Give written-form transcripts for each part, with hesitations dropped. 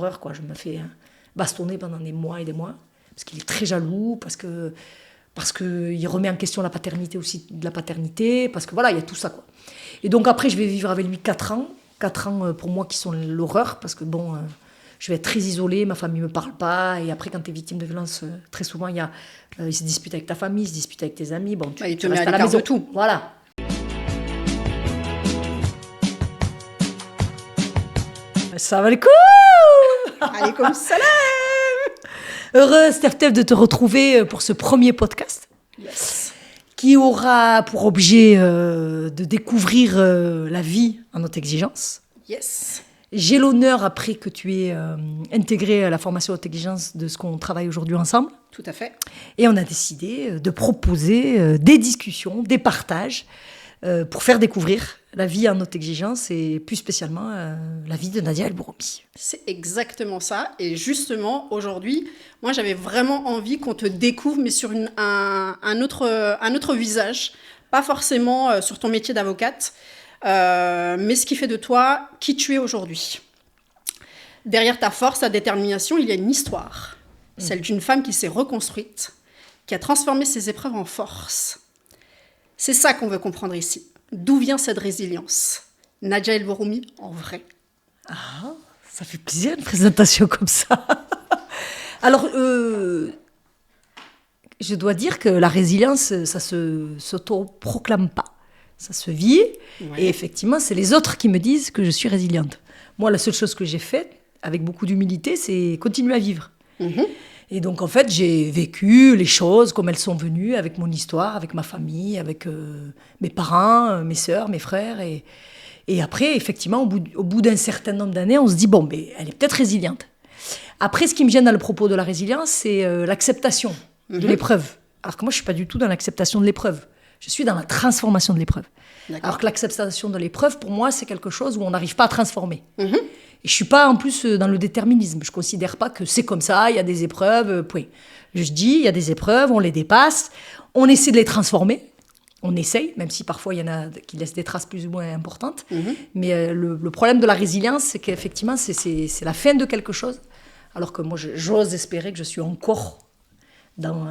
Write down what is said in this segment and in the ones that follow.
horreur, quoi. Je me fais bastonner pendant des mois et des mois, parce qu'il est très jaloux, parce qu'il remet en question la paternité aussi, de la paternité, parce que voilà, il y a tout ça, quoi. Et donc après, je vais vivre avec lui 4 ans. 4 ans pour moi qui sont l'horreur, parce que bon, je vais être très isolée, ma famille ne me parle pas, et après quand tu es victime de violence, très souvent, il se dispute avec ta famille, il se dispute avec tes amis, bon, Il te tu met restes à à la l'écart maison. de tout. Voilà. Ça va le coup. Allez, comme ça là. Heureuse, Steph, de te retrouver pour ce premier podcast. Yes. Qui aura pour objet de découvrir la vie en haute exigence. Yes. J'ai l'honneur, après que tu aies intégré la formation haute exigence, de ce qu'on travaille aujourd'hui ensemble. Tout à fait. Et on a décidé de proposer des discussions, des partages, pour faire découvrir la vie en haute exigence et plus spécialement la vie de Nadia El Bourhoumi. C'est exactement ça. Et justement, aujourd'hui, moi, j'avais vraiment envie qu'on te découvre, mais sur un autre visage. Pas forcément sur ton métier d'avocate, mais ce qui fait de toi qui tu es aujourd'hui. Derrière ta force, ta détermination, il y a une histoire. Celle d'une femme qui s'est reconstruite, qui a transformé ses épreuves en force. C'est ça qu'on veut comprendre ici. D'où vient cette résilience? Nadia El Bourhoumi, en vrai. Ah, ça fait plaisir une présentation comme ça. Alors, je dois dire que la résilience, ça ne s'auto-proclame pas. Ça se vit. Ouais. Et effectivement, c'est les autres qui me disent que je suis résiliente. Moi, la seule chose que j'ai faite, avec beaucoup d'humilité, c'est continuer à vivre. Mm-hmm. Et donc, en fait, j'ai vécu les choses comme elles sont venues, avec mon histoire, avec ma famille, avec mes parents, mes sœurs, mes frères. Et après, effectivement, au bout d'un certain nombre d'années, on se dit, bon, mais elle est peut-être résiliente. Après, ce qui me gêne dans le propos de la résilience, c'est l'acceptation de l'épreuve. Alors que moi, je ne suis pas du tout dans l'acceptation de l'épreuve. Je suis dans la transformation de l'épreuve. D'accord. Alors que l'acceptation de l'épreuve, pour moi, c'est quelque chose où on n'arrive pas à transformer. Mm-hmm. Et je ne suis pas en plus dans le déterminisme. Je ne considère pas que c'est comme ça, il y a des épreuves, point. Je dis, il y a des épreuves, on les dépasse, on essaie de les transformer. On essaye, même si parfois il y en a qui laissent des traces plus ou moins importantes. Mm-hmm. Mais le problème de la résilience, c'est qu'effectivement, c'est la fin de quelque chose. Alors que moi, j'ose espérer que je suis encore dans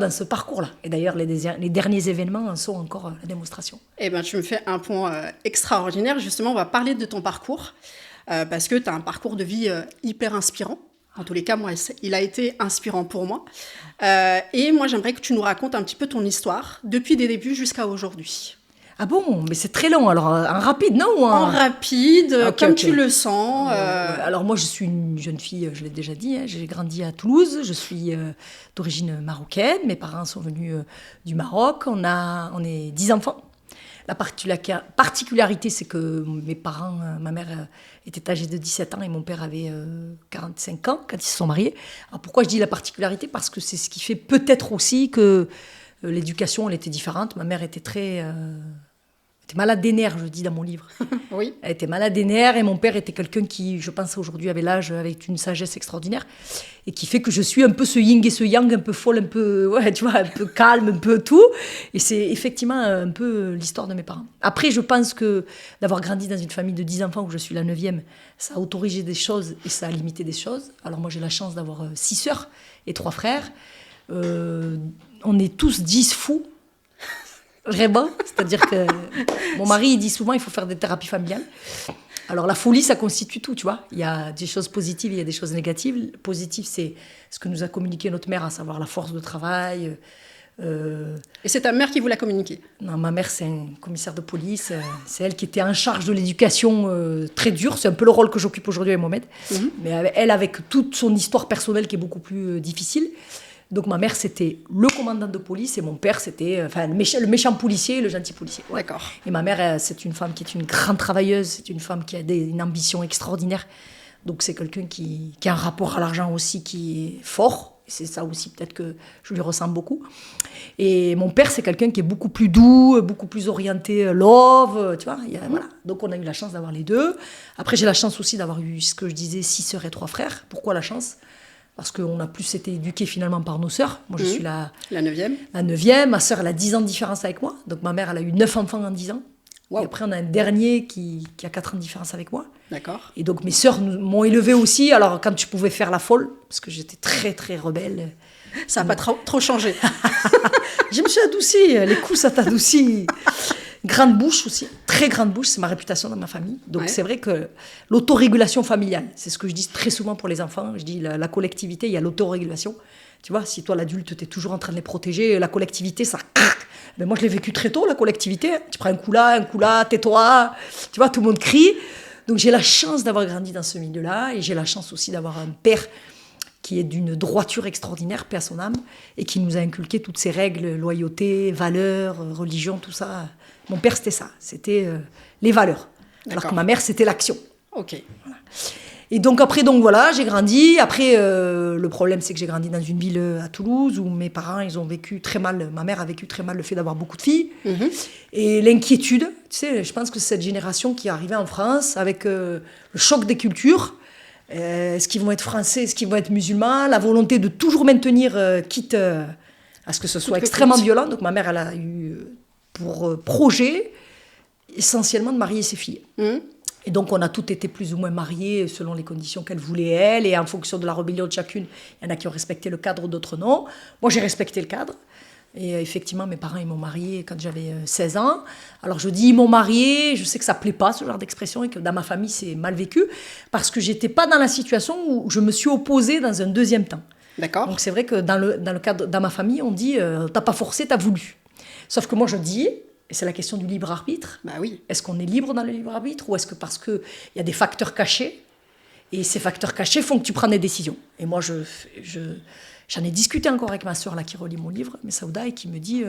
ce parcours-là. Et d'ailleurs, les derniers événements en sont encore la démonstration. Eh bien, tu me fais un pont extraordinaire. Justement, on va parler de ton parcours. Parce que tu as un parcours de vie hyper inspirant. En tous les cas, moi, il a été inspirant pour moi. Et moi, j'aimerais que tu nous racontes un petit peu ton histoire, depuis des débuts jusqu'à aujourd'hui. Ah bon? Mais c'est très long. Alors, en rapide, non? En rapide, okay, comme tu le sens. Alors, moi, je suis une jeune fille, je l'ai déjà dit. Hein, j'ai grandi à Toulouse. Je suis d'origine marocaine. Mes parents sont venus du Maroc. On est 10 enfants. La particularité, c'est que mes parents, ma mère était âgée de 17 ans et mon père avait 45 ans quand ils se sont mariés. Alors pourquoi je dis la particularité? Parce que c'est ce qui fait peut-être aussi que l'éducation, elle était différente. Ma mère était était malade des nerfs, je dis dans mon livre. Oui. Elle était malade des nerfs et mon père était quelqu'un qui, je pense aujourd'hui, avait l'âge avec une sagesse extraordinaire et qui fait que je suis un peu ce yin et ce yang, un peu folle, un peu, ouais, tu vois, un peu calme, un peu tout. Et c'est effectivement un peu l'histoire de mes parents. Après, je pense que d'avoir grandi dans une famille de 10 enfants où je suis la 9e, ça a autorisé des choses et ça a limité des choses. Alors moi, j'ai la chance d'avoir 6 sœurs et 3 frères. On est tous 10 fous. Vraiment, c'est-à-dire que mon mari il dit souvent il faut faire des thérapies familiales. Alors la folie, ça constitue tout, tu vois. Il y a des choses positives, il y a des choses négatives. Positif, c'est ce que nous a communiqué notre mère, à savoir la force de travail. Et c'est ta mère qui vous l'a communiqué? Non, ma mère, c'est un commissaire de police. C'est elle qui était en charge de l'éducation très dure. C'est un peu le rôle que j'occupe aujourd'hui avec Mohamed. Mm-hmm. Mais elle, avec toute son histoire personnelle qui est beaucoup plus difficile. Donc ma mère, c'était le commandant de police et mon père, c'était le méchant policier et le gentil policier. Ouais. D'accord. Et ma mère, c'est une femme qui est une grande travailleuse, c'est une femme qui a une ambition extraordinaire. Donc c'est quelqu'un qui a un rapport à l'argent aussi qui est fort. C'est ça aussi peut-être que je lui ressemble beaucoup. Et mon père, c'est quelqu'un qui est beaucoup plus doux, beaucoup plus orienté love, tu vois. Voilà. Donc on a eu la chance d'avoir les deux. Après, j'ai la chance aussi d'avoir eu, ce que je disais, 6 sœurs et 3 frères. Pourquoi la chance ? Parce qu'on a plus été éduqués finalement par nos sœurs. Moi, je suis la 9e. La 9e. Ma sœur, elle a 10 ans de différence avec moi. Donc, ma mère, elle a eu 9 enfants en 10 ans. Et après, on a un dernier qui a 4 ans de différence avec moi. D'accord. Et donc, mes sœurs m'ont élevée aussi. Alors, quand je pouvais faire la folle, parce que j'étais très, très rebelle. Ça n'a pas trop changé. Je me suis adoucie. Les coups, ça t'adoucit. Grande bouche aussi. Très grande bouche, c'est ma réputation dans ma famille. Donc, c'est vrai que l'autorégulation familiale, c'est ce que je dis très souvent pour les enfants. Je dis la collectivité, il y a l'autorégulation. Tu vois, si toi, l'adulte, tu es toujours en train de les protéger, la collectivité, ça... Mais moi, je l'ai vécu très tôt, la collectivité. Tu prends un coup là, tais-toi. Tu vois, tout le monde crie. Donc, j'ai la chance d'avoir grandi dans ce milieu-là. Et j'ai la chance aussi d'avoir un père qui est d'une droiture extraordinaire, paix à son âme, et qui nous a inculqué toutes ces règles, loyauté, valeurs, religion, tout ça. Mon père, c'était ça. C'était les valeurs. Alors que ma mère, c'était l'action. Ok. Voilà. Et donc après, voilà, j'ai grandi. Après, le problème, c'est que j'ai grandi dans une ville à Toulouse où mes parents, ils ont vécu très mal. Ma mère a vécu très mal le fait d'avoir beaucoup de filles. Et l'inquiétude, tu sais, je pense que c'est cette génération qui est arrivée en France avec le choc des cultures. Est-ce qu'ils vont être français, est-ce qu'ils vont être musulmans? La volonté de toujours maintenir, quitte à ce que ce soit extrêmement violent. Donc ma mère, elle a eu pour projet essentiellement de marier ses filles. Et donc, on a toutes été plus ou moins mariées selon les conditions qu'elle voulait, elle. Et en fonction de la rébellion de chacune, il y en a qui ont respecté le cadre, d'autres non. Moi, j'ai respecté le cadre. Et effectivement, mes parents, ils m'ont mariée quand j'avais 16 ans. Alors, je dis ils m'ont mariée, je sais que ça ne plaît pas, ce genre d'expression, et que dans ma famille, c'est mal vécu, parce que je n'étais pas dans la situation où je me suis opposée dans un deuxième temps. D'accord. Donc, c'est vrai que dans le cadre, dans ma famille, on dit t'as pas forcé, t'as voulu. Sauf que moi, je dis... Et c'est la question du libre arbitre. Bah oui. Est-ce qu'on est libre dans le libre arbitre ou est-ce que parce qu'il y a des facteurs cachés et ces facteurs cachés font que tu prends des décisions? Et moi, j'en ai discuté encore avec ma sœur là, qui relit mon livre, Messaouda, et qui me dit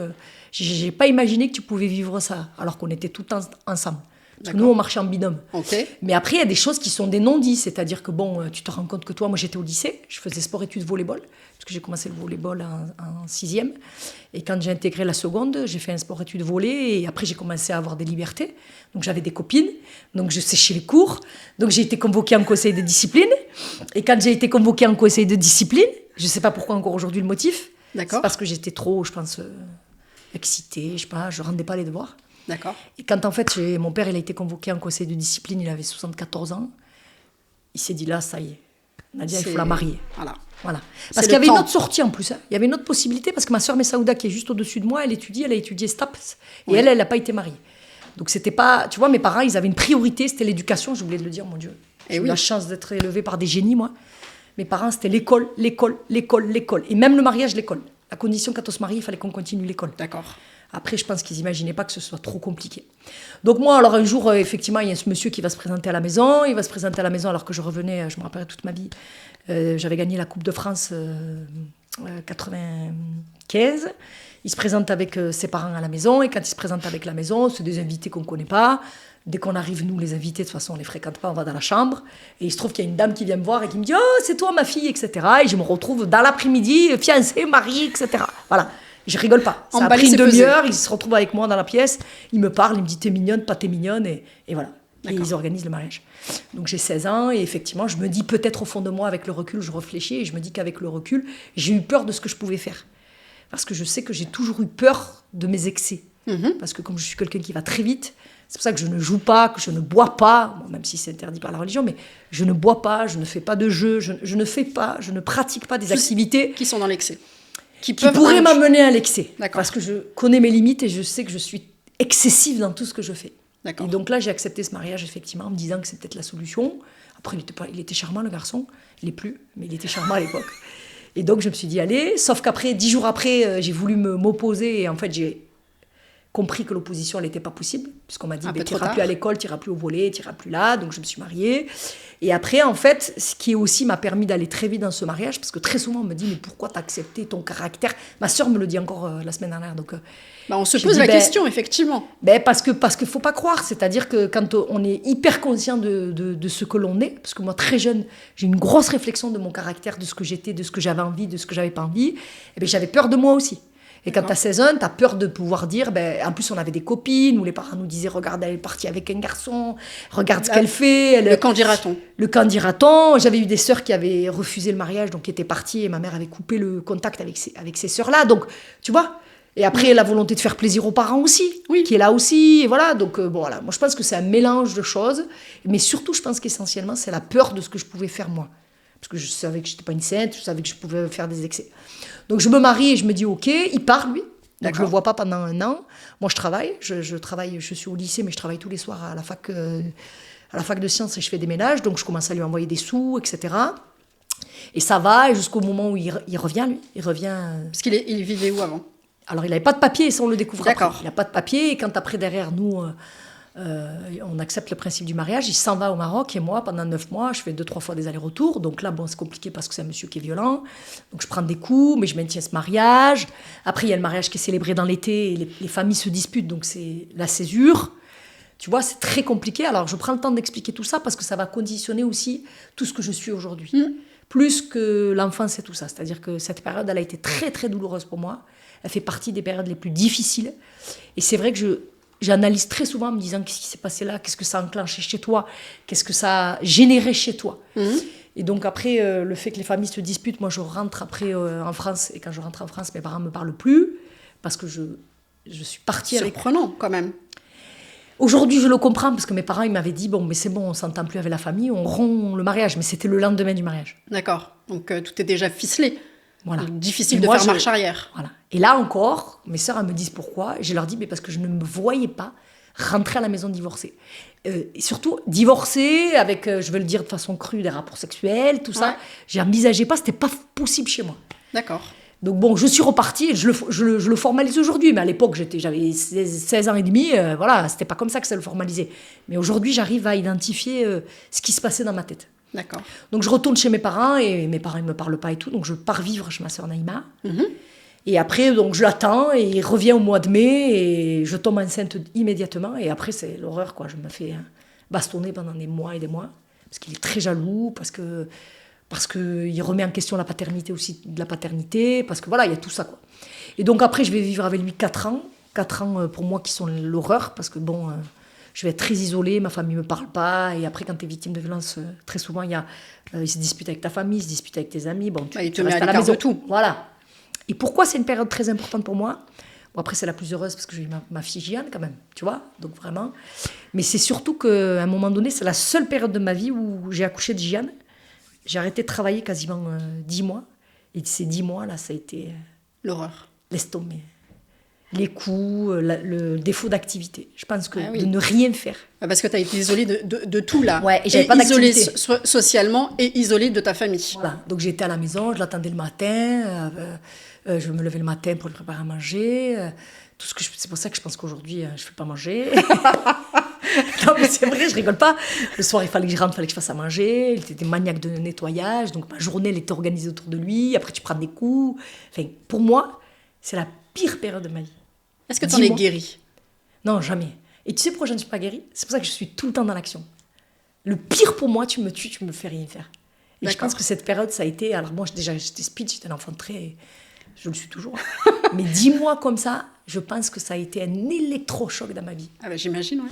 j'ai pas imaginé que tu pouvais vivre ça alors qu'on était tout le temps ensemble. Parce que nous, on marchait en binôme. Okay. Mais après, il y a des choses qui sont des non-dits. C'est-à-dire que, bon, tu te rends compte que toi, moi, j'étais au lycée, je faisais sport-études volleyball, parce que j'ai commencé le volleyball en 6e. Et quand j'ai intégré la seconde, j'ai fait un sport-études volley. Et après, j'ai commencé à avoir des libertés. Donc, j'avais des copines. Donc, je séchais les cours. Donc, j'ai été convoquée en conseil de discipline. Et quand j'ai été convoquée en conseil de discipline, je ne sais pas pourquoi encore aujourd'hui le motif. D'accord. C'est parce que j'étais trop, je pense, excitée. Je sais pas, je ne rendais pas les devoirs. D'accord. Et quand en fait, mon père il a été convoqué en conseil de discipline, il avait 74 ans, il s'est dit là, ça y est, Nadia, il faut la marier. Voilà. Parce qu'il y avait une autre sortie en plus, hein. Il y avait une autre possibilité, parce que ma sœur Messaouda, qui est juste au-dessus de moi, elle a étudié STAPS, et elle n'a pas été mariée. Donc c'était pas, tu vois, mes parents, ils avaient une priorité, c'était l'éducation, j'ai oublié de le dire, mon Dieu. J'ai eu la chance d'être élevée par des génies, moi. Mes parents, c'était l'école. Et même le mariage, l'école. La condition, quand on se marie, il fallait qu'on continue l'école. D'accord. Après, je pense qu'ils n'imaginaient pas que ce soit trop compliqué. Donc moi, alors un jour, effectivement, il y a ce monsieur qui va se présenter à la maison. Il va se présenter à la maison alors que je revenais, je me rappelle toute ma vie. J'avais gagné la Coupe de France 95. Il se présente avec ses parents à la maison. Et quand il se présente avec la maison, c'est des invités qu'on ne connaît pas. Dès qu'on arrive, nous, les invités, de toute façon, on ne les fréquente pas, on va dans la chambre. Et il se trouve qu'il y a une dame qui vient me voir et qui me dit « Oh, c'est toi, ma fille », etc. Et je me retrouve dans l'après-midi, fiancée, mariée, etc. Voilà. Je rigole pas. Ça a pris une demi-heure, il se retrouve avec moi dans la pièce, il me parle, il me dit t'es mignonne, pas t'es mignonne, et voilà. Et ils organisent le mariage. Donc j'ai 16 ans, et effectivement, je me dis peut-être au fond de moi, avec le recul, je réfléchis, et je me dis qu'avec le recul, j'ai eu peur de ce que je pouvais faire. Parce que je sais que j'ai toujours eu peur de mes excès. Parce que comme je suis quelqu'un qui va très vite, c'est pour ça que je ne joue pas, que je ne bois pas, bon, même si c'est interdit par la religion, mais je ne bois pas, je ne fais pas de jeu, je ne pratique pas des activités qui sont dans l'excès. Qui pourrait m'amener à l'excès. Parce que je connais mes limites et je sais que je suis excessive dans tout ce que je fais. Et donc là, j'ai accepté ce mariage, effectivement, en me disant que c'est peut-être la solution. Après, il était charmant, le garçon. Il n'est plus, mais il était charmant à l'époque. Et donc, je me suis dit, allez. Sauf qu'après, 10 jours après, j'ai voulu m'opposer. Et en fait, j'ai compris que l'opposition, elle n'était pas possible. Puisqu'on m'a dit, tu n'iras plus à l'école, tu n'iras plus au volley, tu n'iras plus là. Donc, je me suis mariée. Et après, en fait, ce qui aussi m'a permis d'aller très vite dans ce mariage, parce que très souvent, on me dit, mais pourquoi t'as accepté ton caractère? Ma sœur me le dit encore la semaine dernière. Donc, on se pose la question, effectivement. Parce qu'il ne faut pas croire. C'est-à-dire que quand on est hyper conscient de ce que l'on est, parce que moi, très jeune, j'ai une grosse réflexion de mon caractère, de ce que j'étais, de ce que j'avais envie, de ce que j'avais pas envie, et j'avais peur de moi aussi. Et quand tu as 16 ans, tu as peur de pouvoir dire... en plus, on avait des copines où les parents nous disaient « Regarde, elle est partie avec un garçon. Regarde ce qu'elle fait. » Le qu'en dira-t-on ? Le qu'en dira-t-on ? J'avais eu des sœurs qui avaient refusé le mariage, donc qui étaient parties. Et ma mère avait coupé le contact avec ces sœurs-là. Donc, tu vois. Et après, la volonté de faire plaisir aux parents aussi, Oui. qui est là aussi. Et voilà, donc bon, voilà. Moi, je pense que c'est un mélange de choses. Mais surtout, je pense qu'essentiellement, c'est la peur de ce que je pouvais faire moi. Parce que je savais que je n'étais pas une sainte, je savais que je pouvais faire des excès. Donc, je me marie et je me dis, OK, il part, lui. Donc, je ne le vois pas pendant 1 an. Moi, je travaille. Je travaille, je suis au lycée, mais je travaille tous les soirs à la fac de sciences et je fais des ménages. Donc, je commence à lui envoyer des sous, etc. Et ça va, et jusqu'au moment où il revient, lui. Il revient... Parce qu'il vivait où avant? Alors, il n'avait pas de papier, et ça, on le découvre après. D'accord. Il n'a pas de papier, et quand après, derrière nous, on accepte le principe du mariage, il s'en va au Maroc, et moi, pendant 9 mois, je fais 2-3 fois des allers-retours. Donc là, bon, c'est compliqué parce que c'est un monsieur qui est violent. Donc, je prends des coups, mais je maintiens ce mariage. Après, il y a le mariage qui est célébré dans l'été, et les familles se disputent, donc c'est la césure. Tu vois, c'est très compliqué. Alors, je prends le temps d'expliquer tout ça parce que ça va conditionner aussi tout ce que je suis aujourd'hui. Plus que l'enfance et tout ça. C'est-à-dire que cette période, elle a été très, très douloureuse pour moi. Elle fait partie des périodes les plus difficiles. Et c'est vrai que j'analyse très souvent en me disant qu'est-ce qui s'est passé là, qu'est-ce que ça a enclenché chez toi, qu'est-ce que ça a généré chez toi. Et donc après, le fait que les familles se disputent, moi je rentre après en France. Et quand je rentre en France, mes parents ne me parlent plus parce que je suis partie avec... Surprenant quand même. Aujourd'hui, je le comprends parce que mes parents ils m'avaient dit bon, mais c'est bon, on s'entend plus avec la famille, on rompt le mariage. Mais c'était le lendemain du mariage. D'accord. Donc tout est déjà ficelé. Voilà. Donc, difficile Et de moi, faire marche arrière. Voilà. Et là encore, mes sœurs elles me disent pourquoi. Je leur dis mais parce que je ne me voyais pas rentrer à la maison divorcée. Et surtout divorcée avec, je veux le dire de façon crue, des rapports sexuels, tout ça. J'envisageais pas, c'était pas possible chez moi. D'accord. Donc bon, je suis repartie, je le formalise aujourd'hui, mais à l'époque j'avais 16 ans et demi, voilà, c'était pas comme ça que ça le formalisait. Mais aujourd'hui j'arrive à identifier ce qui se passait dans ma tête. D'accord. Donc je retourne chez mes parents et mes parents ne me parlent pas et tout, donc je pars vivre chez ma sœur Naïma. Et après donc je l'attends et il revient au mois de mai et je tombe enceinte immédiatement et après c'est l'horreur quoi, je me fais bastonner pendant des mois et des mois parce qu'il est très jaloux, parce qu'il remet en question la paternité aussi, de la paternité, parce que voilà, il y a tout ça, quoi. Et donc après, je vais vivre avec lui 4 ans. 4 ans pour moi qui sont l'horreur, parce que bon, je vais être très isolée, ma famille ne me parle pas, et après, quand tu es victime de violence, très souvent, il se dispute avec ta famille, il se dispute avec tes amis, bon, Il te tu met restes à la l'écart maison. de tout. Voilà. Et pourquoi c'est une période très importante pour moi? Bon, après, c'est la plus heureuse, parce que j'ai eu ma fille Gianne, quand même, tu vois, donc vraiment. Mais c'est surtout qu'à un moment donné, c'est la seule période de ma vie où j'ai accouché de Gianne. J'ai arrêté de travailler quasiment 10 mois. Et ces 10 mois, là, ça a été... L'horreur. Laisse tomber. Les coups, le défaut d'activité. Je pense que oui. de ne rien faire. Parce que tu as été isolée de tout, là. Ouais, et j'avais pas isolée d'activité. socialement et isolée de ta famille. Voilà. Donc j'étais à la maison, je l'attendais le matin. Je me levais le matin pour lui préparer à manger. C'est pour ça que je pense qu'aujourd'hui, je ne fais pas manger. Non, mais c'est vrai, je rigole pas. Le soir, il fallait que je rentre, il fallait que je fasse à manger. Il était maniaque de nettoyage. Donc, ma journée, elle était organisée autour de lui. Après, tu prends des coups. Enfin, pour moi, c'est la pire période de ma vie. Est-ce que tu en es guérie? Non, jamais. Et tu sais pourquoi je ne suis pas guérie? C'est pour ça que je suis tout le temps dans l'action. Le pire pour moi, tu me tues, tu me fais rien faire. Et je pense que cette période, ça a été... Alors moi, j'étais speed, j'étais un enfant très... Je le suis toujours. Mais 10 mois comme ça, je pense que ça a été un électrochoc dans ma vie. Ah ben j'imagine, ouais.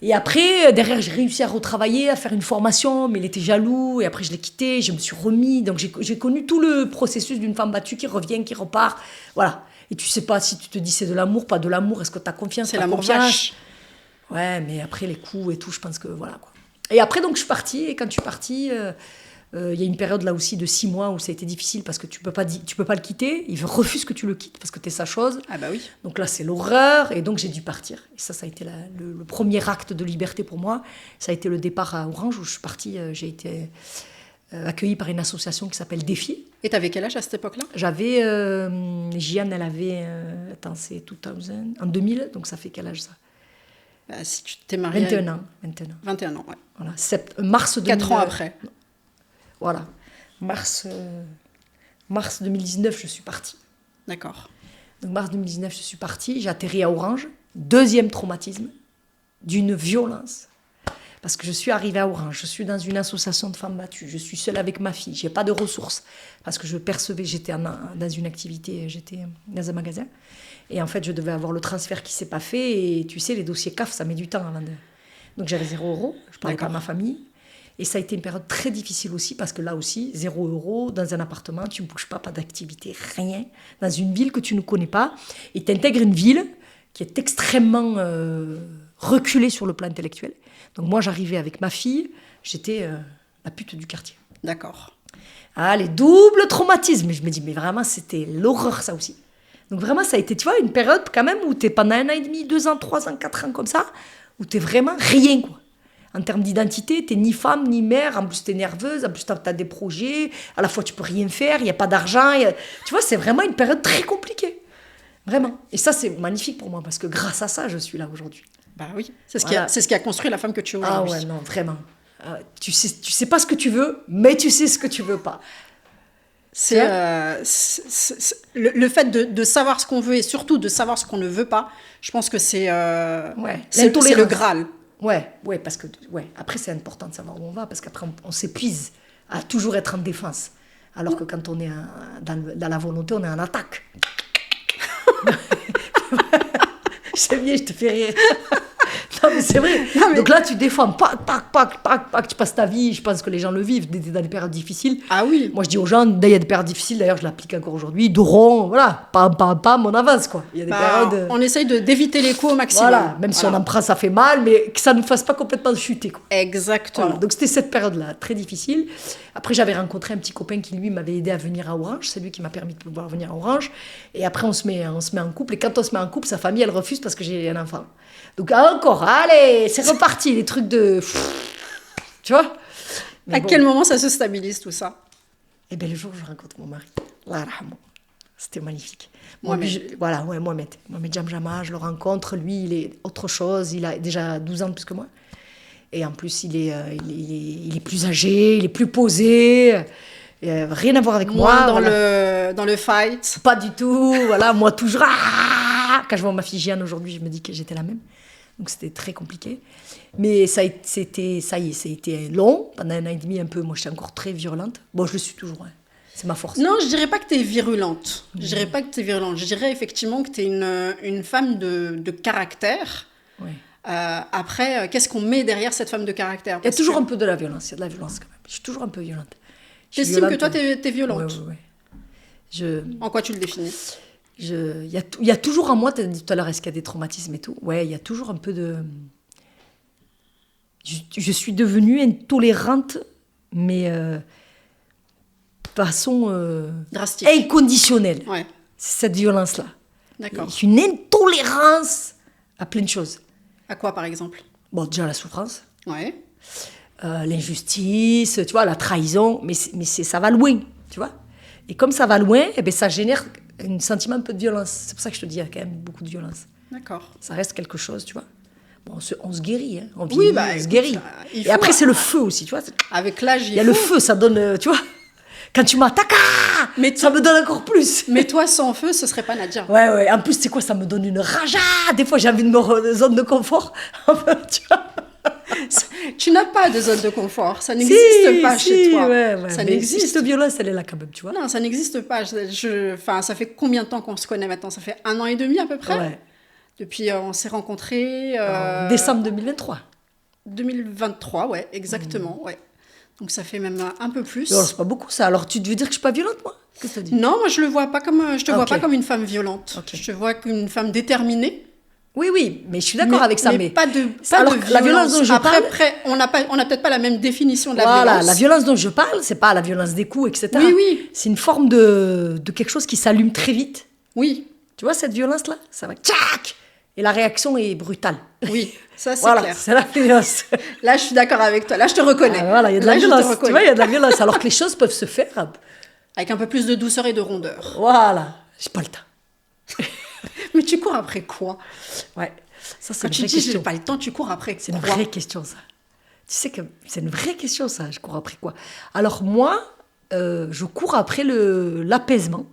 Et après, derrière, j'ai réussi à retravailler, à faire une formation, mais il était jaloux. Et après, je l'ai quitté, je me suis remis. Donc, j'ai connu tout le processus d'une femme battue qui revient, qui repart. Voilà. Et tu sais pas si tu te dis c'est de l'amour, pas de l'amour. Est-ce que tu as confiance? C'est l'amour vache. Ouais, mais après, les coups et tout, je pense que voilà, quoi. Et après, donc, je suis partie. Et quand je suis partie... il y a une période là aussi de 6 mois où ça a été difficile parce que tu peux pas le quitter. Il refuse que tu le quittes parce que tu es sa chose. Ah bah oui. Donc là, c'est l'horreur. Et donc, j'ai dû partir. Et ça a été le premier acte de liberté pour moi. Ça a été le départ à Orange où je suis partie. J'ai été accueillie par une association qui s'appelle Défi. Et tu avais quel âge à cette époque-là? J'avais... Gianne, elle avait... attends, c'est 2000. En 2000, donc ça fait quel âge ça? Si tu t'es mariée... 21 ans. 21 ans, ouais. Voilà. Mars 2000. 4 ans après. Voilà. Mars 2019, je suis partie. D'accord. Donc mars 2019, je suis partie. J'ai atterri à Orange. Deuxième traumatisme, d'une violence. Parce que je suis arrivée à Orange. Je suis dans une association de femmes battues. Je suis seule avec ma fille. Je n'ai pas de ressources. Parce que je percevais, j'étais dans une activité, j'étais dans un magasin. Et en fait, je devais avoir le transfert qui ne s'est pas fait. Et tu sais, les dossiers CAF, ça met du temps avant de... Donc j'avais 0 €. Je parlais pas à ma famille. Et ça a été une période très difficile aussi, parce que là aussi, 0 € dans un appartement, tu ne bouges pas d'activité, rien, dans une ville que tu ne connais pas, et tu intègres une ville qui est extrêmement reculée sur le plan intellectuel. Donc moi, j'arrivais avec ma fille, j'étais la pute du quartier. D'accord. Ah, les doubles traumatismes. Et je me dis, mais vraiment, c'était l'horreur, ça aussi. Donc vraiment, ça a été, tu vois, une période quand même où tu es pendant 1 an et demi, 2 ans, 3 ans, 4 ans comme ça, où tu es vraiment rien, quoi. En termes d'identité, tu n'es ni femme, ni mère, en plus tu es nerveuse, en plus tu as des projets, à la fois tu peux rien faire, il n'y a pas d'argent. Tu vois, c'est vraiment une période très compliquée. Vraiment. Et ça, c'est magnifique pour moi, parce que grâce à ça, je suis là aujourd'hui. Bah oui, c'est Voilà. ce qui a construit la femme que tu es aujourd'hui. Ah ouais, non, vraiment. Tu sais pas ce que tu veux, mais tu sais ce que tu veux pas. Le fait de savoir ce qu'on veut et surtout de savoir ce qu'on ne veut pas, je pense que c'est le Graal. Ouais, parce que après c'est important de savoir où on va, parce qu'après on s'épuise à toujours être en défense, alors que quand on est dans la volonté, on est en attaque. C'est bien, je te fais rire. Non, mais c'est vrai. Donc là, tu défends, pac, tu passes ta vie. Je pense que les gens le vivent dans des périodes difficiles. Ah oui. Moi, je dis aux gens, il y a des périodes difficiles, d'ailleurs, je l'applique encore aujourd'hui. Dorons, voilà, pam, on avance, quoi. Il y a des périodes. On essaye d'éviter les coups au maximum. Voilà, même si on en prend, ça fait mal, mais que ça ne nous fasse pas complètement chuter, quoi. Exactement. Voilà. Donc c'était cette période-là, très difficile. Après, j'avais rencontré un petit copain qui, lui, m'avait aidé à venir à Orange. C'est lui qui m'a permis de pouvoir venir à Orange. Et après, on se met en couple. Et quand on se met en couple, sa famille, elle refuse parce que j'ai un enfant. Donc encore, allez, c'est reparti, les trucs de... Tu vois? Mais quel moment ça se stabilise, tout ça? Eh bien, le jour où je rencontre mon mari. Voilà, c'était magnifique. Mohamed. Mohamed Jamjama, je le rencontre. Lui, il est autre chose. Il a déjà 12 ans de plus que moi. Et en plus, il est plus âgé, il est plus posé. Rien à voir avec moi. Dans le fight. Pas du tout. Voilà, moi, toujours... Quand je vois ma fille Jeanne aujourd'hui, je me dis que j'étais la même. Donc, c'était très compliqué. Mais ça a été long. Pendant 1 an et demi, un peu. Moi, j'étais encore très virulente. Bon, je le suis toujours. Hein. C'est ma force. Non, je dirais pas que tu es virulente. Je dirais pas que tu es virulente. Je dirais effectivement que tu es une femme de caractère. Oui. Après, qu'est-ce qu'on met derrière cette femme de caractère? Il y a toujours un peu de la violence. Il y a de la violence quand même. Je suis toujours un peu violente. J'estime que toi, tu es violente. Oui. En quoi tu le définis? Il y a toujours en moi, tu as dit tout à l'heure, est-ce qu'il y a des traumatismes et tout? Ouais, il y a toujours un peu de... Je suis devenue intolérante, mais de façon drastique, inconditionnelle. Ouais. C'est cette violence-là. D'accord. C'est une intolérance à plein de choses. À quoi, par exemple? Bon, déjà la souffrance. Ouais. L'injustice, tu vois, la trahison, mais ça va loin, tu vois. Et comme ça va loin, eh bien, ça génère un sentiment un peu de violence. C'est pour ça que je te dis, il y a quand même beaucoup de violence. D'accord. Ça reste quelque chose, tu vois. Bon, on se guérit, hein. On se guérit. Et après, c'est le feu aussi, tu vois. Avec l'âge, il y a le feu, ça donne, tu vois. Quand tu m'attaques, ça me donne encore plus. Mais toi, sans feu, ce serait pas Nadia. Ouais. En plus, c'est quoi, ça me donne une rage. Des fois, j'ai envie de me zone de confort. Tu vois. Tu n'as pas de zone de confort. Ça n'existe pas chez toi. Ouais. Ça n'existe. Cette violence, elle est là quand même, tu vois. Non, ça n'existe pas. Ça fait combien de temps qu'on se connaît maintenant? Ça fait 1 an et demi à peu près. Ouais. Depuis, on s'est rencontrés... En décembre 2023. 2023, ouais, exactement, ouais. Donc ça fait même un peu plus. Alors, c'est pas beaucoup ça. Alors tu veux dire que je suis pas violente, moi? Qu'est-ce que tu dis? Non, moi je le vois pas comme, je te vois pas comme une femme violente. Okay. Je te vois comme une femme déterminée. Oui, mais je suis d'accord avec ça. Mais pas de violence. La violence dont je parle... Après, on n'a peut-être pas la même définition de la violence. Voilà, la violence dont je parle, c'est pas la violence des coups, etc. Oui. C'est une forme de quelque chose qui s'allume très vite. Oui. Tu vois, cette violence-là, ça va tchac. Et la réaction est brutale. Oui, ça c'est voilà, clair. C'est la violence. Là, je suis d'accord avec toi. Là, je te reconnais. Voilà, il y a de la violence. Tu vois, il y a de la violence. Alors que les choses peuvent se faire... Avec un peu plus de douceur et de rondeur. Voilà. J'ai pas le temps. Mais tu cours après quoi? Ouais. Ça, c'est quand tu dis j'ai pas le temps, tu cours après quoi? C'est une vraie question, ça. Tu sais que c'est une vraie question, ça. Je cours après quoi? Alors moi, je cours après l'apaisement.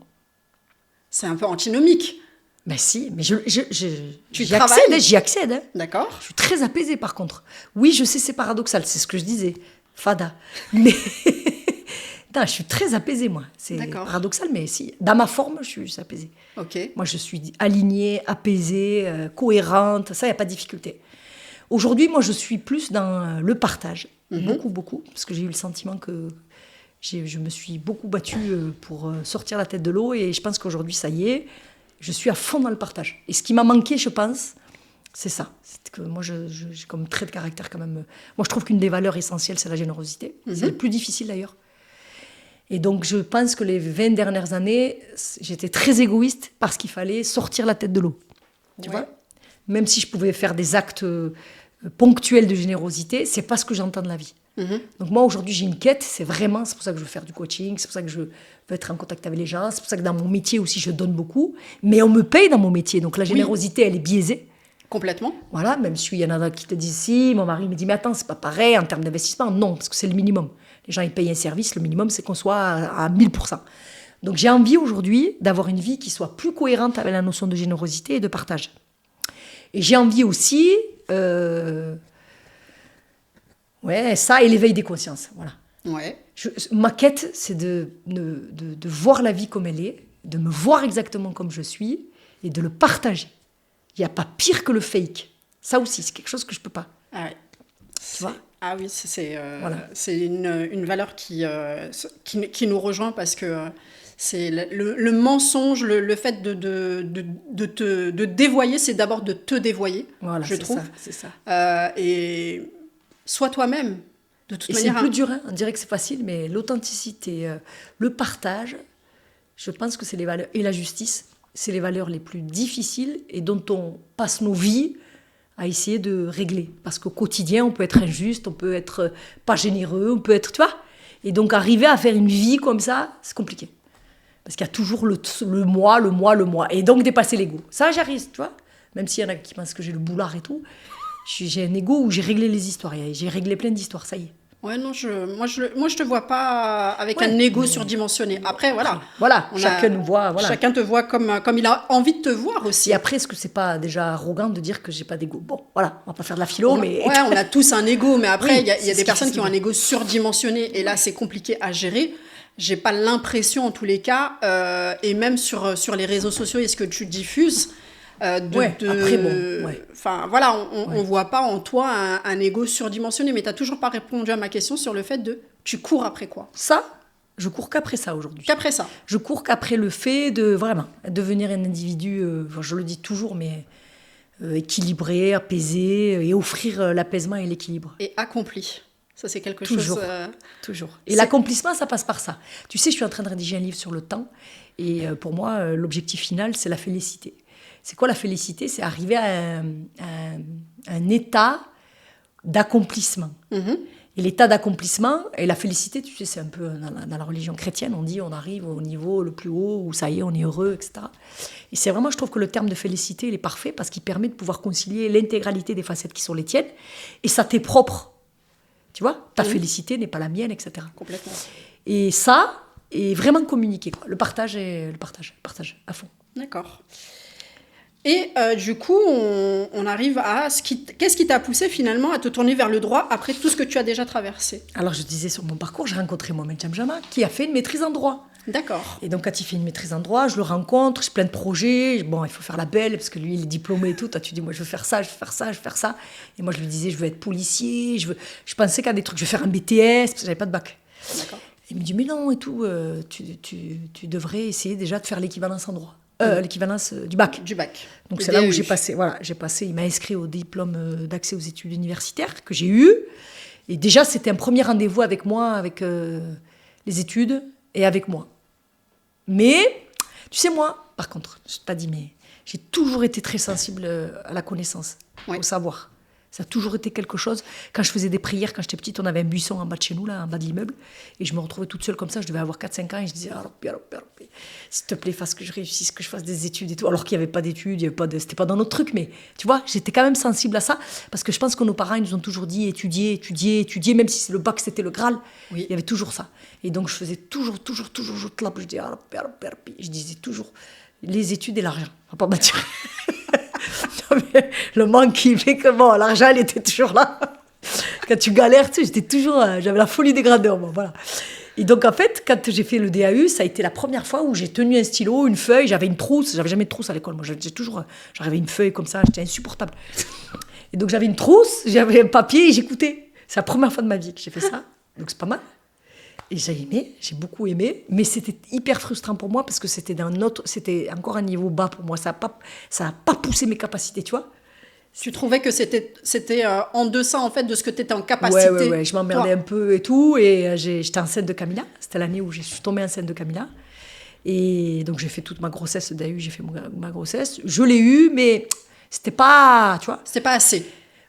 C'est un peu antinomique. Ben si, mais j'y accède. Hein. D'accord. Je suis très apaisée, par contre. Oui, je sais, c'est paradoxal, c'est ce que je disais. Fada. Mais non, je suis très apaisée, moi. C'est paradoxal, mais si. Dans ma forme, je suis apaisée. Ok. Moi, je suis alignée, apaisée, cohérente. Ça, il n'y a pas de difficulté. Aujourd'hui, moi, je suis plus dans le partage. Beaucoup. Parce que j'ai eu le sentiment que je me suis beaucoup battue pour sortir la tête de l'eau. Et je pense qu'aujourd'hui, ça y est, je suis à fond dans le partage. Et ce qui m'a manqué, je pense, c'est ça. C'est que moi, j'ai comme trait de caractère quand même... Moi, je trouve qu'une des valeurs essentielles, c'est la générosité. C'est le plus difficile, d'ailleurs. Et donc, je pense que les 20 dernières années, j'étais très égoïste parce qu'il fallait sortir la tête de l'eau. Tu vois ? Même si je pouvais faire des actes ponctuels de générosité, c'est pas ce que j'entends de la vie. Donc moi, aujourd'hui, j'ai une quête. C'est pour ça que je veux faire du coaching, c'est pour ça que je veux être en contact avec les gens, c'est pour ça que dans mon métier aussi, je donne beaucoup. Mais on me paye dans mon métier. Donc la générosité, elle est biaisée. Complètement. Voilà, même si il y en a qui te disent si, mon mari me dit, mais attends, c'est pas pareil en termes d'investissement. Non, parce que c'est le minimum. Les gens, ils payent un service, le minimum, c'est qu'on soit à 1000%. Donc j'ai envie aujourd'hui d'avoir une vie qui soit plus cohérente avec la notion de générosité et de partage. Et j'ai envie aussi, ça et l'éveil des consciences, voilà. Ouais. Ma quête, c'est de voir la vie comme elle est, de me voir exactement comme je suis et de le partager. Il n'y a pas pire que le fake. Ça aussi, c'est quelque chose que je ne peux pas. Ah ouais. Tu vois ? Ah oui, c'est Voilà. une valeur qui nous rejoint parce que c'est le mensonge, le fait de dévoyer, c'est d'abord de te dévoyer, Voilà, je trouve. C'est ça. Et sois toi-même. De toute manière, c'est plus dur, hein. On dirait que c'est facile, mais l'authenticité, le partage, je pense que c'est les valeurs, et la justice, c'est les valeurs les plus difficiles et dont on passe nos vies à essayer de régler. Parce qu'au quotidien, on peut être injuste, on peut être pas généreux, on peut être, tu vois. Et donc, arriver à faire une vie comme ça, c'est compliqué. Parce qu'il y a toujours le moi. Et donc, dépasser l'ego. Ça, j'arrive, tu vois. Même s'il y en a qui pensent que j'ai le boulard et tout. J'ai un ego où j'ai réglé les histoires. J'ai réglé plein d'histoires, ça y est. Ouais, non, moi, je te vois pas avec un ego surdimensionné. Après, voilà. Voilà, chacun nous voit. Voilà. Chacun te voit comme il a envie de te voir aussi. Et après, est-ce que c'est pas déjà arrogant de dire que j'ai pas d'ego ? Bon, voilà, on va pas faire de la philo, mais... Ouais, on a tous un ego, mais après, il Oui, y a des personnes qui ont un ego surdimensionné, et là, c'est compliqué à gérer. J'ai pas l'impression, en tous les cas, et même sur les réseaux sociaux et ce que tu diffuses, Enfin, voilà, on voit pas en toi un ego surdimensionné, mais tu n'as toujours pas répondu à ma question sur le fait de tu cours après quoi ? Ça, je cours qu'après ça aujourd'hui. Qu'après ça ? Je cours qu'après le fait de vraiment devenir un individu, je le dis toujours, mais équilibré, apaisé, et offrir l'apaisement et l'équilibre. Et accompli. Ça, c'est quelque chose... Toujours. Et l'accomplissement, ça passe par ça. Tu sais, je suis en train de rédiger un livre sur le temps, et pour moi, l'objectif final, c'est la félicité. C'est quoi la félicité ? C'est arriver à un état d'accomplissement. Et l'état d'accomplissement et la félicité, tu sais, c'est un peu dans la religion chrétienne, on dit on arrive au niveau le plus haut, où ça y est, on est heureux, etc. Et c'est vraiment, je trouve que le terme de félicité, il est parfait parce qu'il permet de pouvoir concilier l'intégralité des facettes qui sont les tiennes et ça t'est propre. Tu vois ? Ta félicité n'est pas la mienne, etc. Complètement. Et ça, est vraiment communiqué, quoi. Le partage à fond. D'accord. Et du coup, on arrive à... Qu'est-ce qui t'a poussé finalement à te tourner vers le droit après tout ce que tu as déjà traversé ? Alors, je disais sur mon parcours, j'ai rencontré Mohamed Jamjama qui a fait une maîtrise en droit. D'accord. Et donc, quand il fait une maîtrise en droit, je le rencontre, j'ai plein de projets. Bon, il faut faire la belle, parce que lui, il est diplômé et tout. Toi, tu dis, moi, je veux faire ça, je veux faire ça, je veux faire ça. Et moi, je lui disais, je veux être policier. Je pensais qu'à des trucs, je veux faire un BTS, parce que j'avais pas de bac. D'accord. Il me dit, mais non, et tout, tu devrais essayer déjà de faire l'équivalence en droit. L'équivalence du bac. Du bac. Donc, c'est là où j'ai passé, il m'a inscrit au diplôme d'accès aux études universitaires que j'ai eu. Et déjà, c'était un premier rendez-vous avec moi, avec les études et avec moi. Mais, tu sais, moi, par contre, je t'ai dit, mais j'ai toujours été très sensible à la connaissance, au savoir. Ça a toujours été quelque chose. Quand je faisais des prières, quand j'étais petite, on avait un buisson en bas de chez nous, là, en bas de l'immeuble. Et je me retrouvais toute seule comme ça. Je devais avoir 4-5 ans. Et je disais, s'il te plaît, fasse que je réussisse, que je fasse des études et tout. Alors qu'il n'y avait pas d'études, c'était pas dans notre truc. Mais tu vois, j'étais quand même sensible à ça. Parce que je pense que nos parents, ils nous ont toujours dit étudier. Même si le bac, c'était le Graal. Oui. Il y avait toujours ça. Et donc, je faisais toujours. Je disais, je disais toujours les études et l'argent. On va pas mentir. Le manque qui fait que bon, l'argent, il était toujours là. Quand tu galères, tu sais, j'avais la folie des grandeurs, moi, voilà. Et donc, en fait, quand j'ai fait le DAU, ça a été la première fois où j'ai tenu un stylo, une feuille, j'avais une trousse, j'avais jamais de trousse à l'école, moi, j'avais une feuille comme ça, j'étais insupportable. Et donc j'avais une trousse, j'avais un papier et j'écoutais. C'est la première fois de ma vie que j'ai fait ça, donc c'est pas mal. Et j'ai beaucoup aimé, mais c'était hyper frustrant pour moi parce que c'était encore un niveau bas pour moi. Ça a pas poussé mes capacités, tu vois. Tu trouvais que c'était en deçà en fait de ce que tu étais en capacité. Ouais, je m'emmerdais un peu et tout. Et j'étais enceinte de Camilla. C'était l'année où je suis tombée enceinte de Camilla. Et donc j'ai fait toute ma grossesse d'AU, j'ai fait ma grossesse. Je l'ai eue, mais c'était pas, tu vois. C'était pas assez.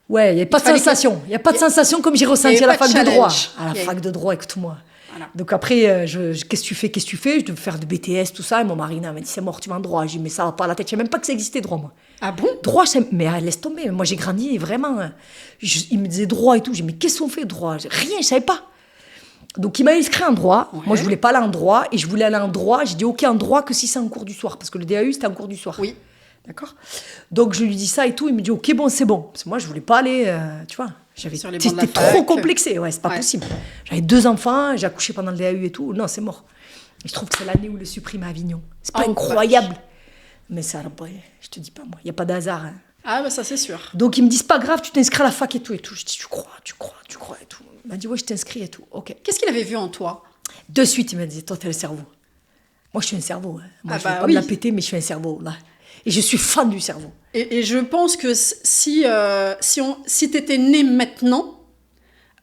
Ouais, il n'y a pas de sensation. Il n'y a pas de sensation comme j'ai ressenti à la fac de droit. À la fac de droit, écoute-moi. Voilà. Donc après, qu'est-ce que tu fais Je devais faire de BTS, tout ça. Et mon mari m'a dit, c'est mort, tu vas en droit. J'ai dit, mais ça va pas à la tête. Je ne savais même pas que ça existait, droit, moi. Ah bon? Droit, mais laisse tomber. Moi, j'ai grandi vraiment. Il me disait droit et tout. J'ai dit, mais qu'est-ce qu'on fait, droit? Rien, je ne savais pas. Donc, il m'a inscrit en droit. Ouais. Moi, je ne voulais pas aller en droit. Et je voulais aller en droit. J'ai dit, OK, en droit que si c'est en cours du soir. Parce que le DAU, c'était en cours du soir. Oui. D'accord. Donc, je lui dis ça et tout. Il me dit, OK, bon, c'est bon. Parce que moi, je ne voulais pas aller, tu vois. C'était trop complexé, ouais, c'est pas possible. J'avais 2 enfants, j'ai accouché pendant le DAU et tout. Non, c'est mort. Et je trouve que c'est l'année où le supprime à Avignon. C'est pas incroyable. Mais ça, je te dis pas, moi, il n'y a pas de hasard. Hein. Ah, bah ça, c'est sûr. Donc, il me dit, c'est pas grave, tu t'inscris à la fac et tout. Je dis, tu crois et tout. Il m'a dit, ouais, je t'inscris et tout. OK. Qu'est-ce qu'il avait vu en toi? De suite, il m'a dit, toi, t'es le cerveau. Moi, je suis un cerveau. Hein. Moi, je vais pas me la péter, mais je suis un cerveau, là. Et je suis fan du cerveau. Et je pense que si t'étais né maintenant,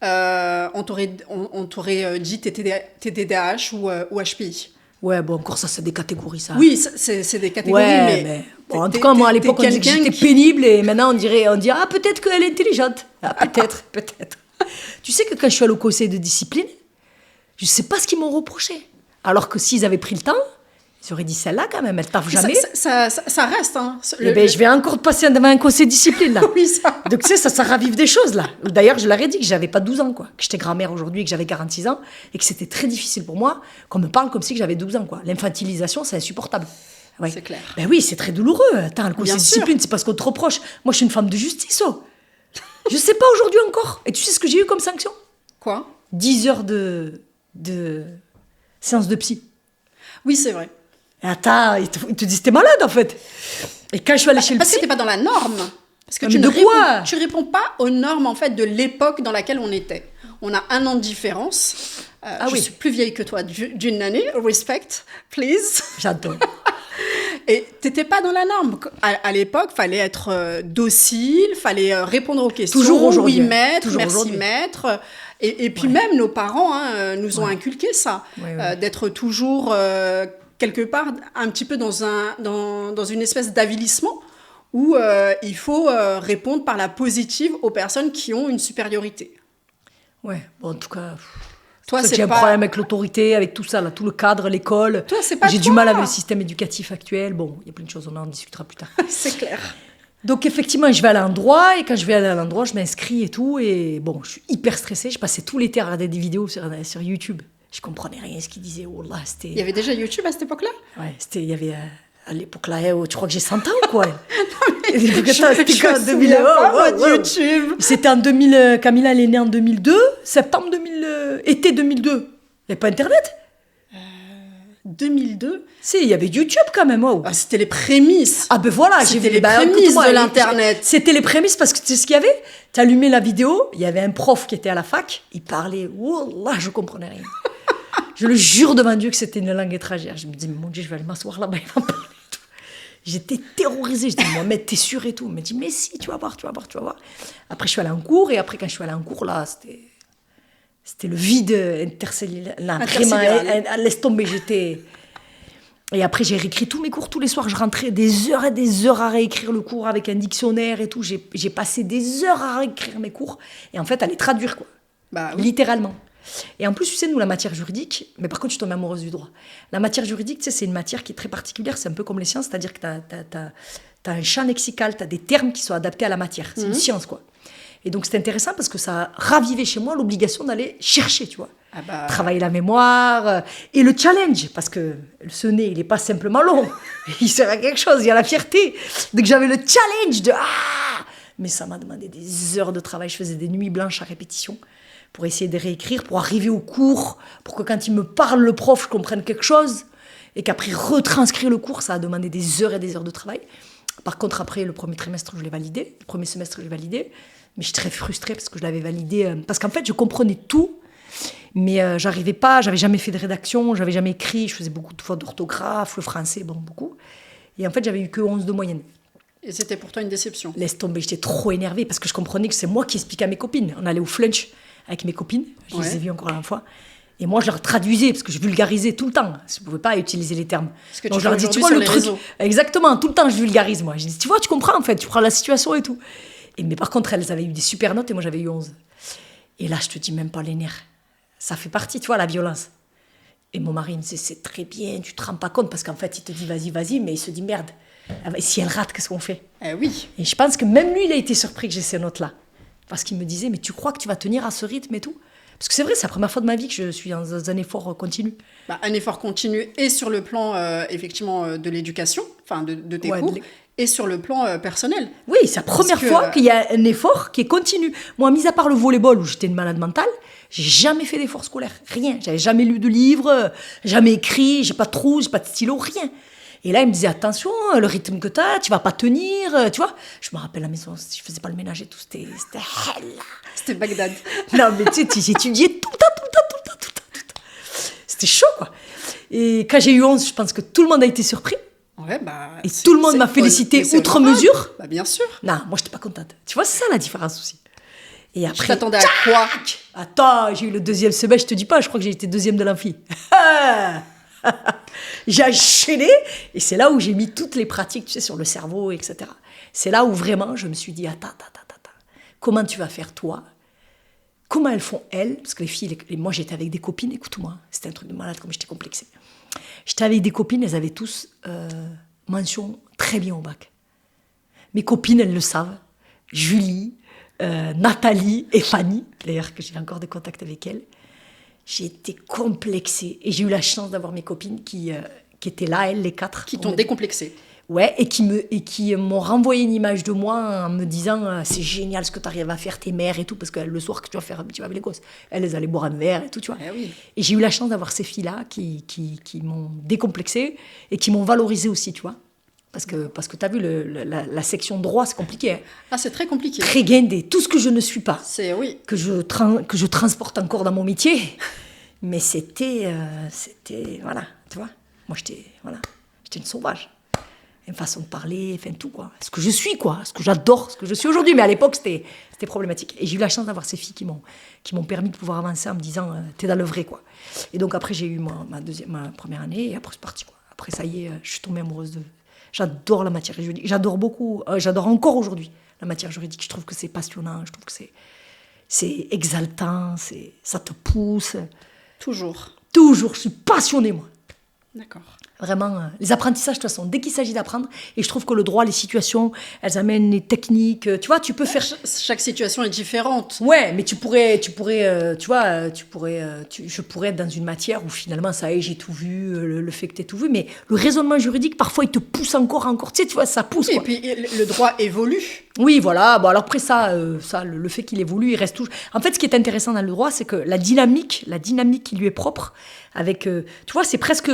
on t'aurait dit TDAH ou HPI. Ouais, bon, encore ça, c'est des catégories, ça. Oui, c'est des catégories, ouais, mais bon, en tout cas, moi, à l'époque, on disait que j'étais pénible, et maintenant, on dit, ah, peut-être qu'elle est intelligente. Ah, peut-être. Tu sais que quand je suis allée au conseil de discipline, je sais pas ce qu'ils m'ont reproché. Alors que s'ils avaient pris le temps, ils auraient dit, celle-là, quand même, elle taffe jamais. Ça reste, hein. Je vais encore passer devant un conseil de discipline, là. Oui, ça. Donc, tu sais, ça ravive des choses, là. D'ailleurs, je leur ai dit que j'avais pas 12 ans, quoi. Que j'étais grand-mère aujourd'hui, que j'avais 46 ans, et que c'était très difficile pour moi qu'on me parle comme si j'avais 12 ans, quoi. L'infantilisation, c'est insupportable. Ouais. C'est clair. Ben oui, c'est très douloureux. Attends, le conseil de discipline, c'est parce qu'on te reproche. Moi, je suis une femme de justice, oh. Je sais pas aujourd'hui encore. Et tu sais ce que j'ai eu comme sanction? Quoi? 10 heures de séance de psy. Oui, c'est vrai. Attends, ils te disent t'es malade en fait. Et quand je suis allée chez le psy... Parce que t'es pas dans la norme. Parce que tu réponds pas aux normes en fait de l'époque dans laquelle on était. On a 1 an de différence. Je suis plus vieille que toi d'une année. Respect, please. J'adore. Et t'étais pas dans la norme. À l'époque, fallait être docile, fallait répondre aux questions. Toujours aujourd'hui. Oui, maître, merci, maître. Et puis même nos parents nous ont inculqué ça, d'être toujours quelque part un petit peu dans une espèce d'avilissement où il faut répondre par la positive aux personnes qui ont une supériorité. Ouais, bon, en tout cas... Toi, j'ai un problème avec l'autorité, avec tout ça, là, tout le cadre, l'école. Toi, c'est pas J'ai du mal avec le système éducatif actuel. Bon, il y a plein de choses, on en discutera plus tard. C'est clair. Donc, effectivement, je vais aller à l'endroit, et quand je vais aller à l'endroit, je m'inscris et tout, et bon, je suis hyper stressée. Je passais tout l'été à regarder des vidéos sur YouTube. Je comprenais rien à ce qu'ils disaient. Oh là, c'était... Il y avait déjà YouTube à cette époque-là? Ouais, il y avait... à l'époque là, tu crois que j'ai 100 ans ou quoi? C'était en 2000. YouTube. C'était en 2000. Camilla, elle est née en 2002, septembre 2000, été 2002. Il n'y avait pas Internet? 2002? Si, il y avait YouTube quand même. Oh. Ah, c'était les prémices. Ah ben voilà, c'était les prémices de l'Internet. C'était les prémices parce que tu sais ce qu'il y avait? Tu allumais la vidéo, il y avait un prof qui était à la fac, il parlait. Oh là, je comprenais rien. Je le jure devant Dieu que c'était une langue étrangère. Je me disais, mon Dieu, je vais aller m'asseoir là-bas, il va me parler. J'étais terrorisée. Je dis, Mohamed, t'es sûre et tout? Il m'a dit, mais si, tu vas voir. Après, je suis allée en cours. Et après, quand je suis allée en cours, là, c'était le vide intercellulaire. Vraiment, laisse tomber, j'étais... Et après, j'ai réécrit tous mes cours. Tous les soirs, je rentrais des heures et des heures à réécrire le cours avec un dictionnaire et tout. J'ai passé des heures à réécrire mes cours. Et en fait, à les traduire, quoi. Bah, oui. Littéralement. Et en plus, tu sais, nous, la matière juridique, mais par contre, je tombe amoureuse du droit. La matière juridique, tu sais, c'est une matière qui est très particulière, c'est un peu comme les sciences, c'est-à-dire que t'as un champ lexical, t'as des termes qui sont adaptés à la matière. C'est une science, quoi. Et donc, c'est intéressant parce que ça a ravivé chez moi l'obligation d'aller chercher, tu vois. Ah bah... Travailler la mémoire et le challenge, parce que ce nez, il n'est pas simplement long. Il sert à quelque chose, il y a la fierté. Donc, j'avais le challenge de... Mais ça m'a demandé des heures de travail, je faisais des nuits blanches à répétition pour essayer de réécrire, pour arriver au cours, pour que quand il me parle, le prof, je comprenne quelque chose, et qu'après retranscrire le cours, ça a demandé des heures et des heures de travail. Par contre, après, le premier trimestre, je l'ai validé. Le premier semestre, je l'ai validé. Mais je suis très frustrée parce que je l'avais validé. Parce qu'en fait, je comprenais tout. Mais j'arrivais pas, j'avais jamais fait de rédaction, j'avais jamais écrit, je faisais beaucoup de fautes d'orthographe, le français, bon, beaucoup. Et en fait, j'avais eu que 11 de moyenne. Et c'était pour toi une déception? Laisse tomber, j'étais trop énervée parce que je comprenais que c'est moi qui expliquais à mes copines. On allait au flunch avec mes copines, je les ai vues encore une fois. Et moi, je leur traduisais parce que je vulgarisais tout le temps. Je ne pouvais pas utiliser les termes. Ce que donc, tu je leur dis, tu vois, sur le les truc. réseaux. Exactement, tout le temps, je vulgarise, moi. Je dis, tu vois, tu comprends, en fait, tu prends la situation et tout. Mais par contre, elles avaient eu des super notes et moi, j'avais eu 11. Et là, je te dis même pas les nerfs. Ça fait partie, tu vois, la violence. Et mon mari me disait, c'est très bien, tu te rends pas compte, parce qu'en fait, il te dit, vas-y, mais il se dit, merde, si elle rate, qu'est-ce qu'on fait? Oui. Et je pense que même lui, il a été surpris que j'ai ces notes-là. Parce qu'il me disait, mais tu crois que tu vas tenir à ce rythme et tout? Parce que c'est vrai, c'est la première fois de ma vie que je suis dans un effort continu. Un effort continu et sur le plan, effectivement, de l'éducation, enfin, de tes cours, et sur le plan personnel. Oui, c'est la première fois qu'il y a un effort qui est continu. Moi, mis à part le volleyball où j'étais une malade mentale, j'ai jamais fait d'effort scolaire, rien. J'avais jamais lu de livre, jamais écrit, j'ai pas de trou, j'ai pas de stylo, rien. Et là, il me disait, attention, le rythme que t'as, tu vas pas tenir, tu vois. Je me rappelle à la maison, si je faisais pas le ménage et tout, c'était hell. C'était Bagdad. Non, mais tu sais, j'étudiais tout le temps. C'était chaud, quoi. Et quand j'ai eu 11, je pense que tout le monde a été surpris. Ouais, et tout le monde m'a félicité outre mesure. Bien sûr. Non, moi, j'étais pas contente. Tu vois, c'est ça la différence aussi. Et après, tu t'attendais à quoi? Attends, j'ai eu le deuxième semestre, je te dis pas, je crois que j'ai été deuxième de l'amphi. J'ai enchaîné, et c'est là où j'ai mis toutes les pratiques, tu sais, sur le cerveau, etc. C'est là où vraiment je me suis dit, attends, comment tu vas faire toi? Comment elles font elles? Parce que les filles, moi j'étais avec des copines, écoute-moi, c'était un truc de malade comme j'étais complexée. J'étais avec des copines, elles avaient tous mention très bien au bac. Mes copines, elles le savent. Julie, Nathalie et Fanny, d'ailleurs que j'ai encore des contacts avec elles. J'ai été complexée. Et j'ai eu la chance d'avoir mes copines qui étaient là, elles, les quatre. Qui t'ont décomplexée. Ouais, et qui m'ont renvoyé une image de moi en me disant c'est génial ce que tu arrives à faire, tes mères et tout, parce que le soir que tu vas faire un petit peu avec les gosses, elles allaient boire un verre et tout, tu vois. Oui. Et j'ai eu la chance d'avoir ces filles-là qui m'ont décomplexée et qui m'ont valorisée aussi, tu vois. Parce que tu as vu, la section droit, c'est compliqué. Hein. Ah, c'est très compliqué. Très guindé. Tout ce que je ne suis pas. C'est oui. Que je transporte encore dans mon métier. Mais c'était voilà, tu vois. Moi, j'étais une sauvage. Une façon de parler, enfin tout, quoi. Ce que je suis, quoi. Ce que j'adore, ce que je suis aujourd'hui. Mais à l'époque, c'était problématique. Et j'ai eu la chance d'avoir ces filles qui m'ont permis de pouvoir avancer en me disant, t'es dans le vrai, quoi. Et donc, après, j'ai eu ma première année. Et après, c'est parti, quoi. Après, ça y est, je suis tombée amoureuse de... J'adore la matière juridique. J'adore beaucoup, j'adore encore aujourd'hui la matière juridique. Je trouve que c'est passionnant, je trouve que c'est exaltant, ça te pousse. Toujours, je suis passionnée, moi. D'accord. Vraiment, les apprentissages, de toute façon, dès qu'il s'agit d'apprendre, et je trouve que le droit, les situations, elles amènent les techniques, tu vois, tu peux faire... Chaque situation est différente. Ouais, mais je pourrais être dans une matière où finalement, ça y est, j'ai tout vu, le fait que tu aies tout vu, mais le raisonnement juridique, parfois, il te pousse encore, tu vois, ça pousse. Et quoi. puis, le droit évolue. Oui, voilà. Bon, alors après ça, le fait qu'il évolue, il reste toujours... En fait, ce qui est intéressant dans le droit, c'est que la dynamique qui lui est propre, avec... tu vois, c'est presque...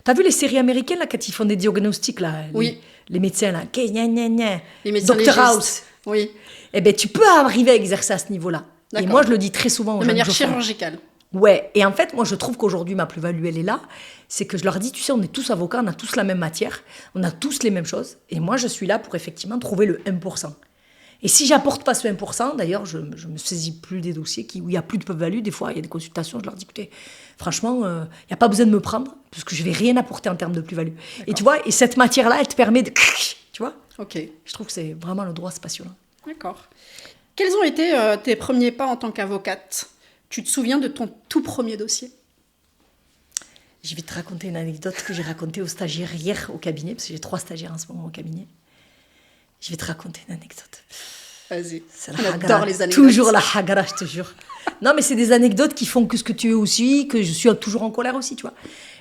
T'as vu les séries américaines, là, quand ils font des diagnostics, là, oui. Les médecins, là, les médecins Dr House. Oui. Eh bien, tu peux arriver à exercer à ce niveau-là. Et moi, je le dis très souvent aux gens. De manière chirurgicale. Ouais, et en fait, moi, je trouve qu'aujourd'hui, ma plus-value, elle est là. C'est que je leur dis, tu sais, on est tous avocats, on a tous la même matière, on a tous les mêmes choses. Et moi, je suis là pour effectivement trouver le 1%. Et si j'apporte pas ce 1%, d'ailleurs, je me saisis plus des dossiers où il n'y a plus de plus-value. Des fois, il y a des consultations, je leur dis, écoutez, franchement, il n'y a pas besoin de me prendre, parce que je vais rien apporter en termes de plus-value. Et tu vois, et cette matière-là, elle te permet de... Tu vois ? Ok. Je trouve que c'est vraiment le droit, c'est passionnant. D'accord. Quels ont été tes premiers pas en tant qu'avocate ? Tu te souviens de ton tout premier dossier ? Je vais te raconter une anecdote que j'ai racontée aux stagiaires hier au cabinet, parce que j'ai 3 stagiaires en ce moment au cabinet. Je vais te raconter une anecdote. Vas-y. On adore les anecdotes. Toujours la hagara, je te jure. Non, mais c'est des anecdotes qui font que ce que tu es aussi, que je suis toujours en colère aussi, tu vois.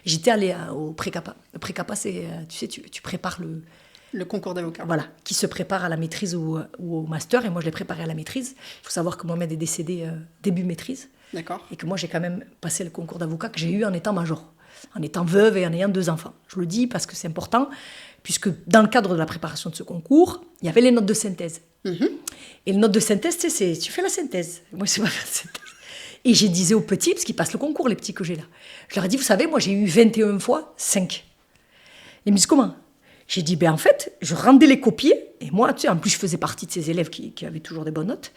J'étais allée au pré-capa. Le pré-capa, c'est, tu sais, tu prépares le concours d'avocat. Voilà, qui se prépare à la maîtrise ou au master. Et moi, je l'ai préparé à la maîtrise. Il faut savoir que Mohamed est décédé début maîtrise. D'accord. Et que moi, j'ai quand même passé le concours d'avocat que j'ai eu en étant major, en étant veuve et en ayant 2 enfants. Je le dis parce que c'est important. puisque dans le cadre de la préparation de ce concours, il y avait les notes de synthèse. Et les notes de synthèse, tu fais la synthèse. Moi, je sais pas faire la synthèse. Et je disais aux petits, parce qu'ils passent le concours, les petits que j'ai là, je leur ai dit, vous savez, moi, j'ai eu 21 fois 5. Ils me disent, comment ? J'ai dit, en fait, je rendais les copies, et moi, tu sais, en plus, je faisais partie de ces élèves qui avaient toujours des bonnes notes.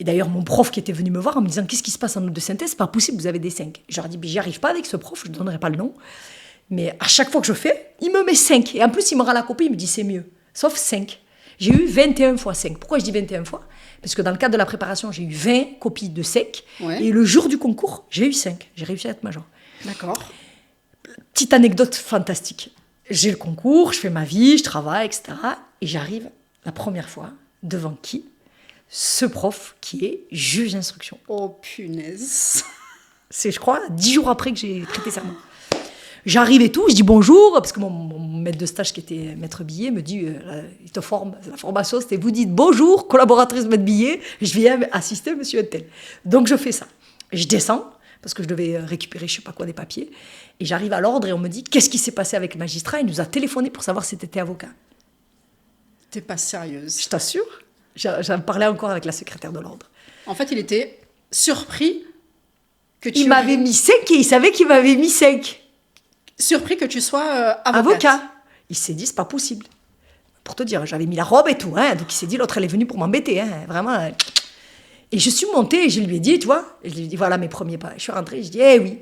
Et d'ailleurs, mon prof qui était venu me voir en me disant, qu'est-ce qui se passe en note de synthèse ? C'est pas possible, vous avez des 5. Je leur ai dit, j'y arrive pas avec ce prof, je ne donnerai pas le nom. Mais à chaque fois que je fais, il me met 5. Et en plus, il me rend la copie, il me dit, c'est mieux. Sauf 5. J'ai eu 21 fois 5. Pourquoi je dis 21 fois ? Parce que dans le cadre de la préparation, j'ai eu 20 copies de sec. Ouais. Et le jour du concours, j'ai eu 5. J'ai réussi à être major. D'accord. Petite anecdote fantastique. J'ai le concours, je fais ma vie, je travaille, etc. Et j'arrive la première fois devant qui ? Ce prof qui est juge d'instruction. Oh punaise. C'est, je crois, 10 jours après que j'ai prêté serment. J'arrive et tout, je dis bonjour, parce que mon maître de stage qui était maître Billet me dit, il te forme, la formation c'était vous dites bonjour, collaboratrice maître Billet, je viens assister monsieur Untel. Donc je fais ça. Je descends, parce que je devais récupérer je sais pas quoi des papiers, et j'arrive à l'ordre et on me dit, qu'est-ce qui s'est passé avec le magistrat ? Il nous a téléphoné pour savoir si t'étais avocat. T'es pas sérieuse. Je t'assure, j'en parlais encore avec la secrétaire de l'ordre. En fait, il était surpris que tu... Il m'avait mis 5 et il savait qu'il m'avait mis 5. Surpris que tu sois avocat. Il s'est dit, c'est pas possible. Pour te dire, j'avais mis la robe et tout. Hein, donc il s'est dit, l'autre, elle est venue pour m'embêter. Hein, vraiment. Et je suis montée et je lui ai dit, tu vois, et je lui ai dit, voilà mes premiers pas. Je suis rentrée, je dis, eh oui,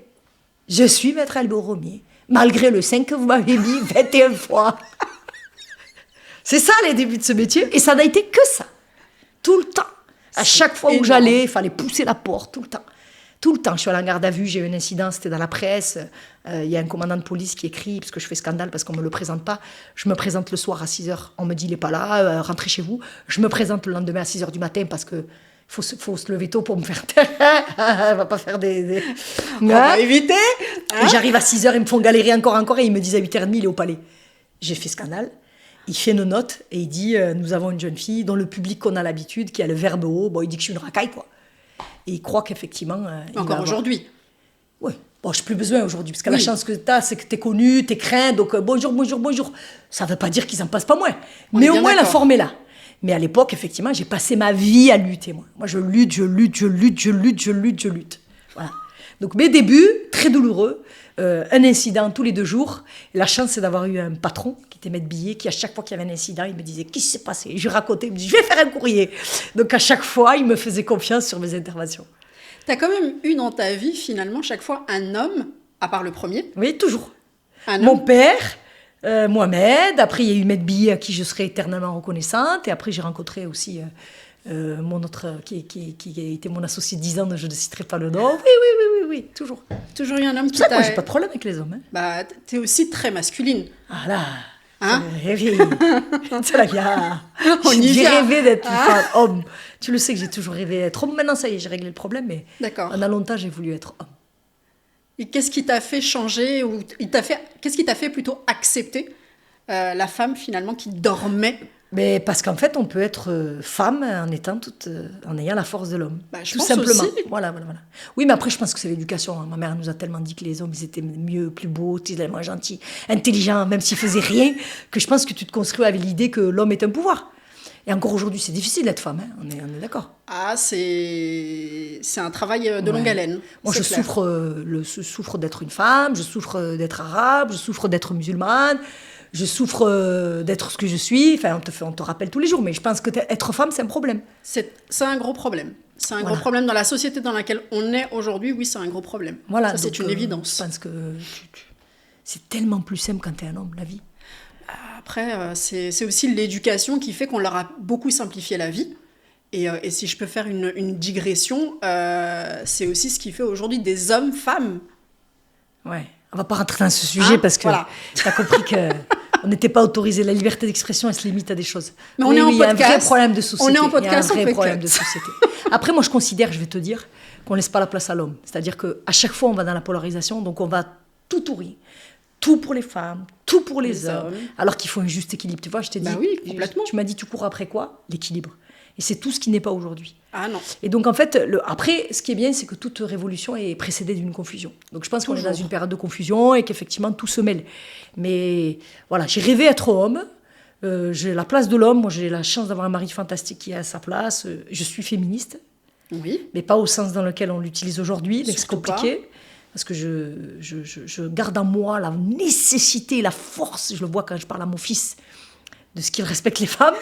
je suis maître Albert Romier, malgré le 5 que vous m'avez mis 21 fois. C'est ça les débuts de ce métier. Et ça n'a été que ça. Tout le temps. À chaque fois où j'allais, il fallait pousser la porte, tout le temps. Tout le temps, je suis allée en garde à vue, j'ai eu un incident, c'était dans la presse. Il y a un commandant de police qui écrit, parce que je fais scandale, parce qu'on ne me le présente pas. Je me présente le soir à 6h, on me dit il n'est pas là, rentrez chez vous. Je me présente le lendemain à 6h du matin, parce qu'il faut se lever tôt pour me faire taire. On va pas faire des... On va éviter. Et j'arrive à 6h, ils me font galérer encore, et ils me disent à 8h30, il est au palais. J'ai fait scandale. Il fait nos notes, et il dit, nous avons une jeune fille dont le public qu'on a l'habitude, qui a le verbe haut, bon, il dit que je suis une racaille, quoi. Et il croit qu'effectivement... Encore aujourd'hui. Oui. Bon, je n'ai plus besoin aujourd'hui, parce que la chance que tu as, c'est que tu es connu, tu es craint, donc bonjour. Ça ne veut pas dire qu'ils n'en passent pas moins. Mais au moins, la forme est là. Mais à l'époque, effectivement, j'ai passé ma vie à lutter, moi. Moi, je lutte. Voilà. Donc, mes débuts, très douloureux. Un incident tous les 2 jours. Et la chance, c'est d'avoir eu un patron qui était maître Billet, qui à chaque fois qu'il y avait un incident, il me disait, qu'est-ce qui s'est passé ? Je racontais, il me dit, je vais faire un courrier. Donc à chaque fois, il me faisait confiance sur mes interventions. Tu as quand même eu dans ta vie, finalement, chaque fois, un homme, à part le premier. Oui, toujours. Mon père, Mohamed, après il y a eu maître Billet à qui je serai éternellement reconnaissante, et après j'ai rencontré aussi... mon autre, qui a été mon associé 10 ans, je ne citerai pas le nom. Oui, toujours. Toujours eu un homme qui t'a... Moi, j'ai pas de problème avec les hommes. Hein. Bah, t'es aussi très masculine. Ah là, hein? C'est la gare. J'ai rêvé d'être une femme, homme. Tu le sais que j'ai toujours rêvé d'être homme. Maintenant, ça y est, j'ai réglé le problème, mais pendant longtemps, j'ai voulu être homme. Et qu'est-ce qui t'a fait changer, ou qu'est-ce qui t'a fait plutôt accepter la femme, finalement, qui dormait? Mais parce qu'en fait, on peut être femme en ayant la force de l'homme. Bah, tout simplement. Aussi. Voilà. Oui, mais après, je pense que c'est l'éducation. Ma mère nous a tellement dit que les hommes, ils étaient mieux, plus beaux, tellement gentils, intelligents, même s'ils faisaient rien, que je pense que tu te construis avec l'idée que l'homme est un pouvoir. Et encore aujourd'hui, c'est difficile d'être femme, hein. On est d'accord. Ah, c'est un travail de longue haleine. Moi, je souffre d'être une femme, je souffre d'être arabe, je souffre d'être musulmane. Je souffre d'être ce que je suis. Enfin, on te rappelle tous les jours. Mais je pense que être femme, c'est un problème. C'est un gros problème. C'est un gros problème dans la société dans laquelle on est aujourd'hui. Oui, c'est un gros problème. Voilà, ça, c'est une évidence. Je pense que c'est tellement plus simple quand t'es un homme, la vie. Après, c'est aussi l'éducation qui fait qu'on leur a beaucoup simplifié la vie. Et si je peux faire une digression, c'est aussi ce qui fait aujourd'hui des hommes-femmes. Ouais. On va pas rentrer dans ce sujet parce que tu as compris qu'on n'était pas autorisé. La liberté d'expression, elle se limite à des choses. Mais on est en podcast. Il y a un vrai problème de société. On est en podcast, il y a un vrai problème de société. Après, moi, je considère, je vais te dire, qu'on laisse pas la place à l'homme. C'est-à-dire qu'à chaque fois, on va dans la polarisation, donc on va tout ou rien. Tout pour les femmes, tout pour les hommes. Alors qu'il faut un juste équilibre. Tu vois, je t'ai dit... oui, complètement. Tu m'as dit, tu cours après quoi ? L'équilibre. Et c'est tout ce qui n'est pas aujourd'hui. Ah non. Et donc, en fait, après, ce qui est bien, c'est que toute révolution est précédée d'une confusion. Donc, je pense qu'on est dans une période de confusion et qu'effectivement, tout se mêle. Mais voilà, j'ai rêvé être homme. J'ai la place de l'homme. Moi, j'ai la chance d'avoir un mari fantastique qui est à sa place. Je suis féministe. Oui. Mais pas au sens dans lequel on l'utilise aujourd'hui. Mais c'est Surtout compliqué. Pas. Parce que je garde en moi la nécessité, la force. Je le vois quand je parle à mon fils de ce qu'il respecte les femmes.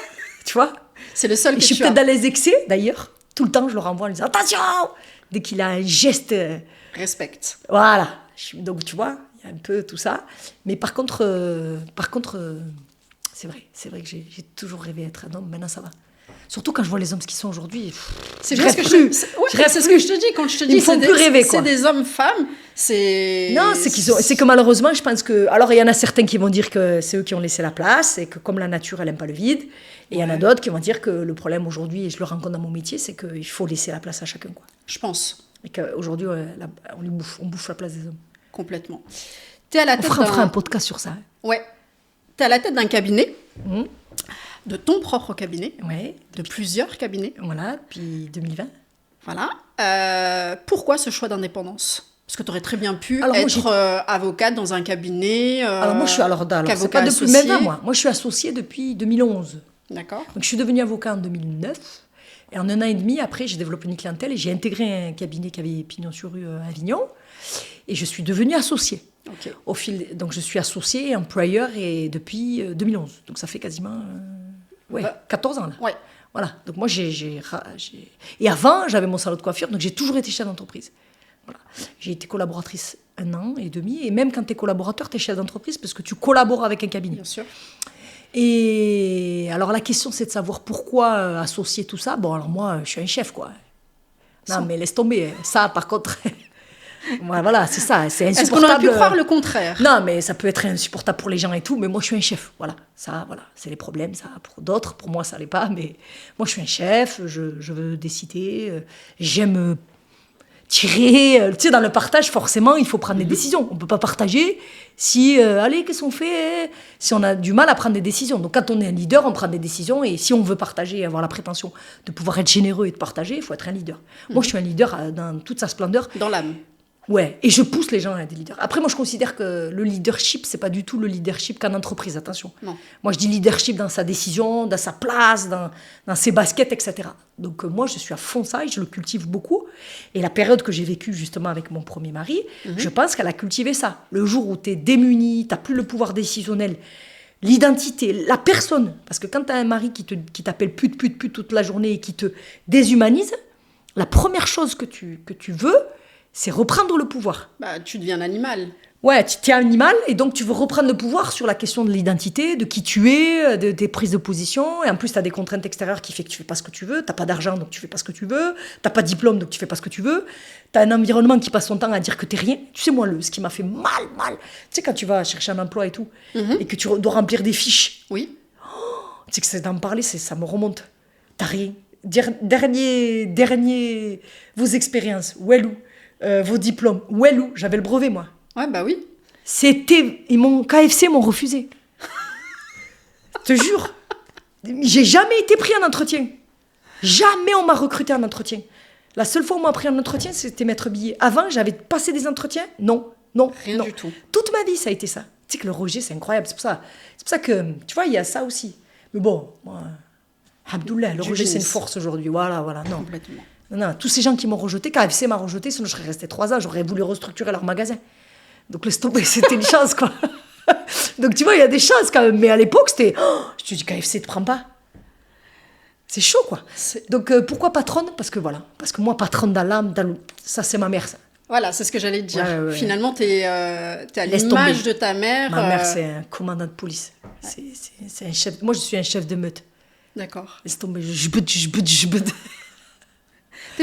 Tu vois ? C'est le seul que je suis peut-être dans les excès, d'ailleurs. Tout le temps, je le renvoie en lui disant « Attention !» Dès qu'il a un geste... Respecte. Voilà. Donc, tu vois, il y a un peu tout ça. Mais par contre, c'est vrai que j'ai toujours rêvé d'être un homme. Maintenant, ça va. Surtout quand je vois les hommes qui sont aujourd'hui. C'est ce que je te dis. Quand je te dis c'est des hommes-femmes, c'est... Non, c'est que malheureusement, je pense que... Alors, il y en a certains qui vont dire que c'est eux qui ont laissé la place et que comme la nature, elle n'aime pas le vide. Et il y en a d'autres qui vont dire que le problème aujourd'hui, et je le rencontre dans mon métier, c'est qu'il faut laisser la place à chacun, quoi. Je pense. Et qu'aujourd'hui, on bouffe la place des hommes. Complètement. T'es à la tête on fera un podcast sur ça. Hein. Ouais. T'es à la tête d'un cabinet, de ton propre cabinet, de plusieurs cabinets. Voilà, depuis 2020. Voilà. Pourquoi ce choix d'indépendance ? Parce que tu aurais très bien pu être avocate dans un cabinet. Alors moi, je suis c'est pas depuis maintenant, moi. Moi, je suis associée depuis 2011. D'accord. Donc, je suis devenue avocat en 2009. Et en 1 an et demi, après, j'ai développé une clientèle et j'ai intégré un cabinet qui avait pignon sur rue à Avignon. Et je suis devenue associée. Okay. Donc, je suis associée, employeur, et depuis 2011. Donc, ça fait quasiment 14 ans, là. Ouais. Voilà. Donc, moi, Et avant, j'avais mon salon de coiffure, donc j'ai toujours été chef d'entreprise. Voilà. J'ai été collaboratrice 1 an et demi. Et même quand tu es collaborateur, tu es chef d'entreprise parce que tu collabores avec un cabinet. Bien sûr. Et alors, la question, c'est de savoir pourquoi associer tout ça. Bon, alors moi, je suis un chef, quoi. Non, mais laisse tomber. Ça, par contre... voilà, c'est ça. C'est insupportable. Est-ce qu'on aurait pu croire le contraire ? Non, mais ça peut être insupportable pour les gens et tout. Mais moi, je suis un chef. Voilà. Ça, voilà. C'est les problèmes, ça. Pour d'autres, pour moi, ça l'est pas. Mais moi, je suis un chef. Je veux décider. J'aime... tirer, tu sais, dans le partage, forcément, il faut prendre des décisions. On ne peut pas partager si, allez, qu'est-ce qu'on fait ? Si on a du mal à prendre des décisions. Donc, quand on est un leader, on prend des décisions. Et si on veut partager et avoir la prétention de pouvoir être généreux et de partager, il faut être un leader. Moi, je suis un leader dans toute sa splendeur. Dans l'âme. Ouais, et je pousse les gens à être des leaders. Après, moi, je considère que le leadership, c'est pas du tout le leadership qu'en entreprise, attention. Non. Moi, je dis leadership dans sa décision, dans sa place, dans ses baskets, etc. Donc, moi, je suis à fond ça et je le cultive beaucoup. Et la période que j'ai vécue, justement, avec mon premier mari, je pense qu'elle a cultivé ça. Le jour où tu es démuni, tu n'as plus le pouvoir décisionnel, l'identité, la personne. Parce que quand tu as un mari qui t'appelle pute toute la journée et qui te déshumanise, la première chose que tu veux... c'est reprendre le pouvoir. Bah, tu deviens un animal. Ouais, tu es un animal et donc tu veux reprendre le pouvoir sur la question de l'identité, de qui tu es, de tes prises de position. Et en plus, tu as des contraintes extérieures qui font que tu fais pas ce que tu veux. Tu n'as pas d'argent, donc tu fais pas ce que tu veux. Tu n'as pas de diplôme, donc tu fais pas ce que tu veux. Tu as un environnement qui passe son temps à dire que tu n'es rien. Tu sais, moi, ce qui m'a fait mal. Tu sais, quand tu vas chercher un emploi et tout, et que tu dois remplir des fiches. Oui. Tu sais que c'est d'en parler, ça me remonte. T'as rien. Dernier, vos expériences, Wellou. Vos diplômes. Wellou, j'avais le brevet, moi. Ouais, bah oui. KFC m'ont refusé. Je te jure. J'ai jamais été pris en entretien. Jamais on m'a recruté en entretien. La seule fois où on m'a pris en entretien, c'était mettre billet. Avant, j'avais passé des entretiens. Non. Rien du tout. Toute ma vie, ça a été ça. Tu sais que le rejet, c'est incroyable. C'est pour ça que, tu vois, il y a ça aussi. Mais bon, moi, Abdoullah, le rejet, c'est une force aujourd'hui. Voilà, non. Complètement. Non, tous ces gens qui m'ont rejeté, KFC m'a rejeté, sinon je serais restée 3 ans, j'aurais voulu restructurer leur magasin. Donc laisse tomber, c'était une chance, quoi. Donc tu vois, il y a des chances quand même. Mais à l'époque, c'était... je te dis, KFC, te prends pas. C'est chaud, quoi. Donc pourquoi patronne ? Parce que moi, patronne dans l'âme, ça c'est ma mère, ça. Voilà, c'est ce que j'allais te dire. Ouais. Finalement, t'es à l'image de ta mère. Ma mère, c'est un commandant de police. C'est un chef... Moi, je suis un chef de meute. D'accord. Laisse tomber, je bute.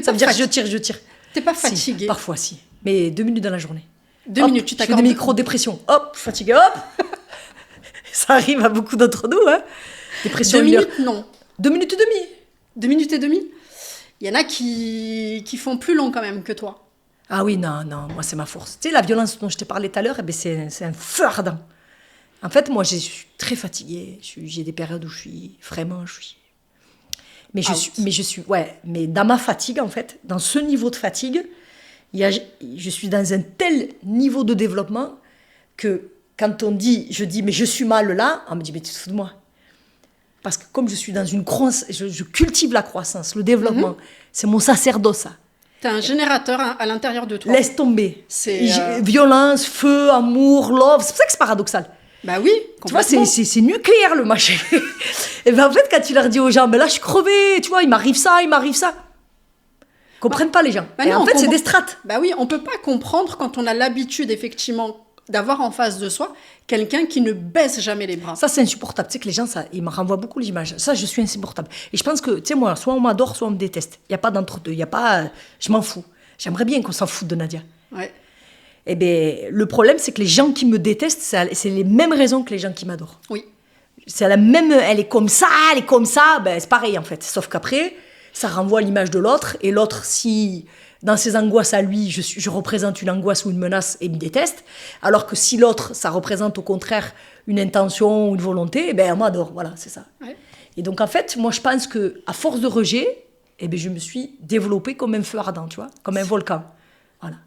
Ça veut dire je tire. T'es pas fatiguée ? Si, parfois, si. Mais 2 minutes dans la journée. 2 minutes, tu t'accordes. Je fais des micro-dépressions. Hop, fatiguée, hop. Ça arrive à beaucoup d'entre nous, hein. Dépression 2 minutes, non. 2 minutes et demie. 2 minutes et demie ? Il y en a qui font plus long quand même que toi. Ah oui, non, moi c'est ma force. Tu sais, la violence dont je t'ai parlé tout à l'heure, c'est un feu ardent. En fait, moi, je suis très fatiguée. J'ai des périodes où je suis... Mais mais dans ma fatigue, en fait, dans ce niveau de fatigue, je suis dans un tel niveau de développement que quand je dis, mais je suis mal là, on me dit, mais tu te fous de moi. Parce que comme je suis dans une croissance, je cultive la croissance, le développement, c'est mon sacerdoce, ça. Tu as un générateur à l'intérieur de toi. Laisse tomber. Violence, feu, amour, love, c'est pour ça que c'est paradoxal. Bah oui, complètement. Tu vois, c'est nucléaire le machin. Et ben en fait, quand tu leur dis aux gens, mais là je suis crevé, tu vois, il m'arrive ça. Ils comprennent pas les gens. Bah et non, en fait, c'est des strates. Bah oui, on peut pas comprendre quand on a l'habitude effectivement d'avoir en face de soi quelqu'un qui ne baisse jamais les bras. Ça, c'est insupportable. Tu sais que les gens, ils me renvoient beaucoup l'image. Ça, je suis insupportable. Et je pense que, tu sais, moi, soit on m'adore, soit on me déteste. Il n'y a pas d'entre-deux. Il y a pas... je m'en fous. J'aimerais bien qu'on s'en foute de Nadia. Ouais. Eh bien, le problème, c'est que les gens qui me détestent, c'est les mêmes raisons que les gens qui m'adorent. Oui. C'est la même... Elle est comme ça, ben, c'est pareil, en fait. Sauf qu'après, ça renvoie à l'image de l'autre. Et l'autre, si... Dans ses angoisses à lui, je représente une angoisse ou une menace et il me déteste. Alors que si l'autre, ça représente au contraire une intention ou une volonté, eh ben, on m'adore. Voilà, c'est ça. Ouais. Et donc, en fait, moi, je pense qu'à force de rejet, eh ben, je me suis développée comme un feu ardent, tu vois, comme un volcan. Voilà.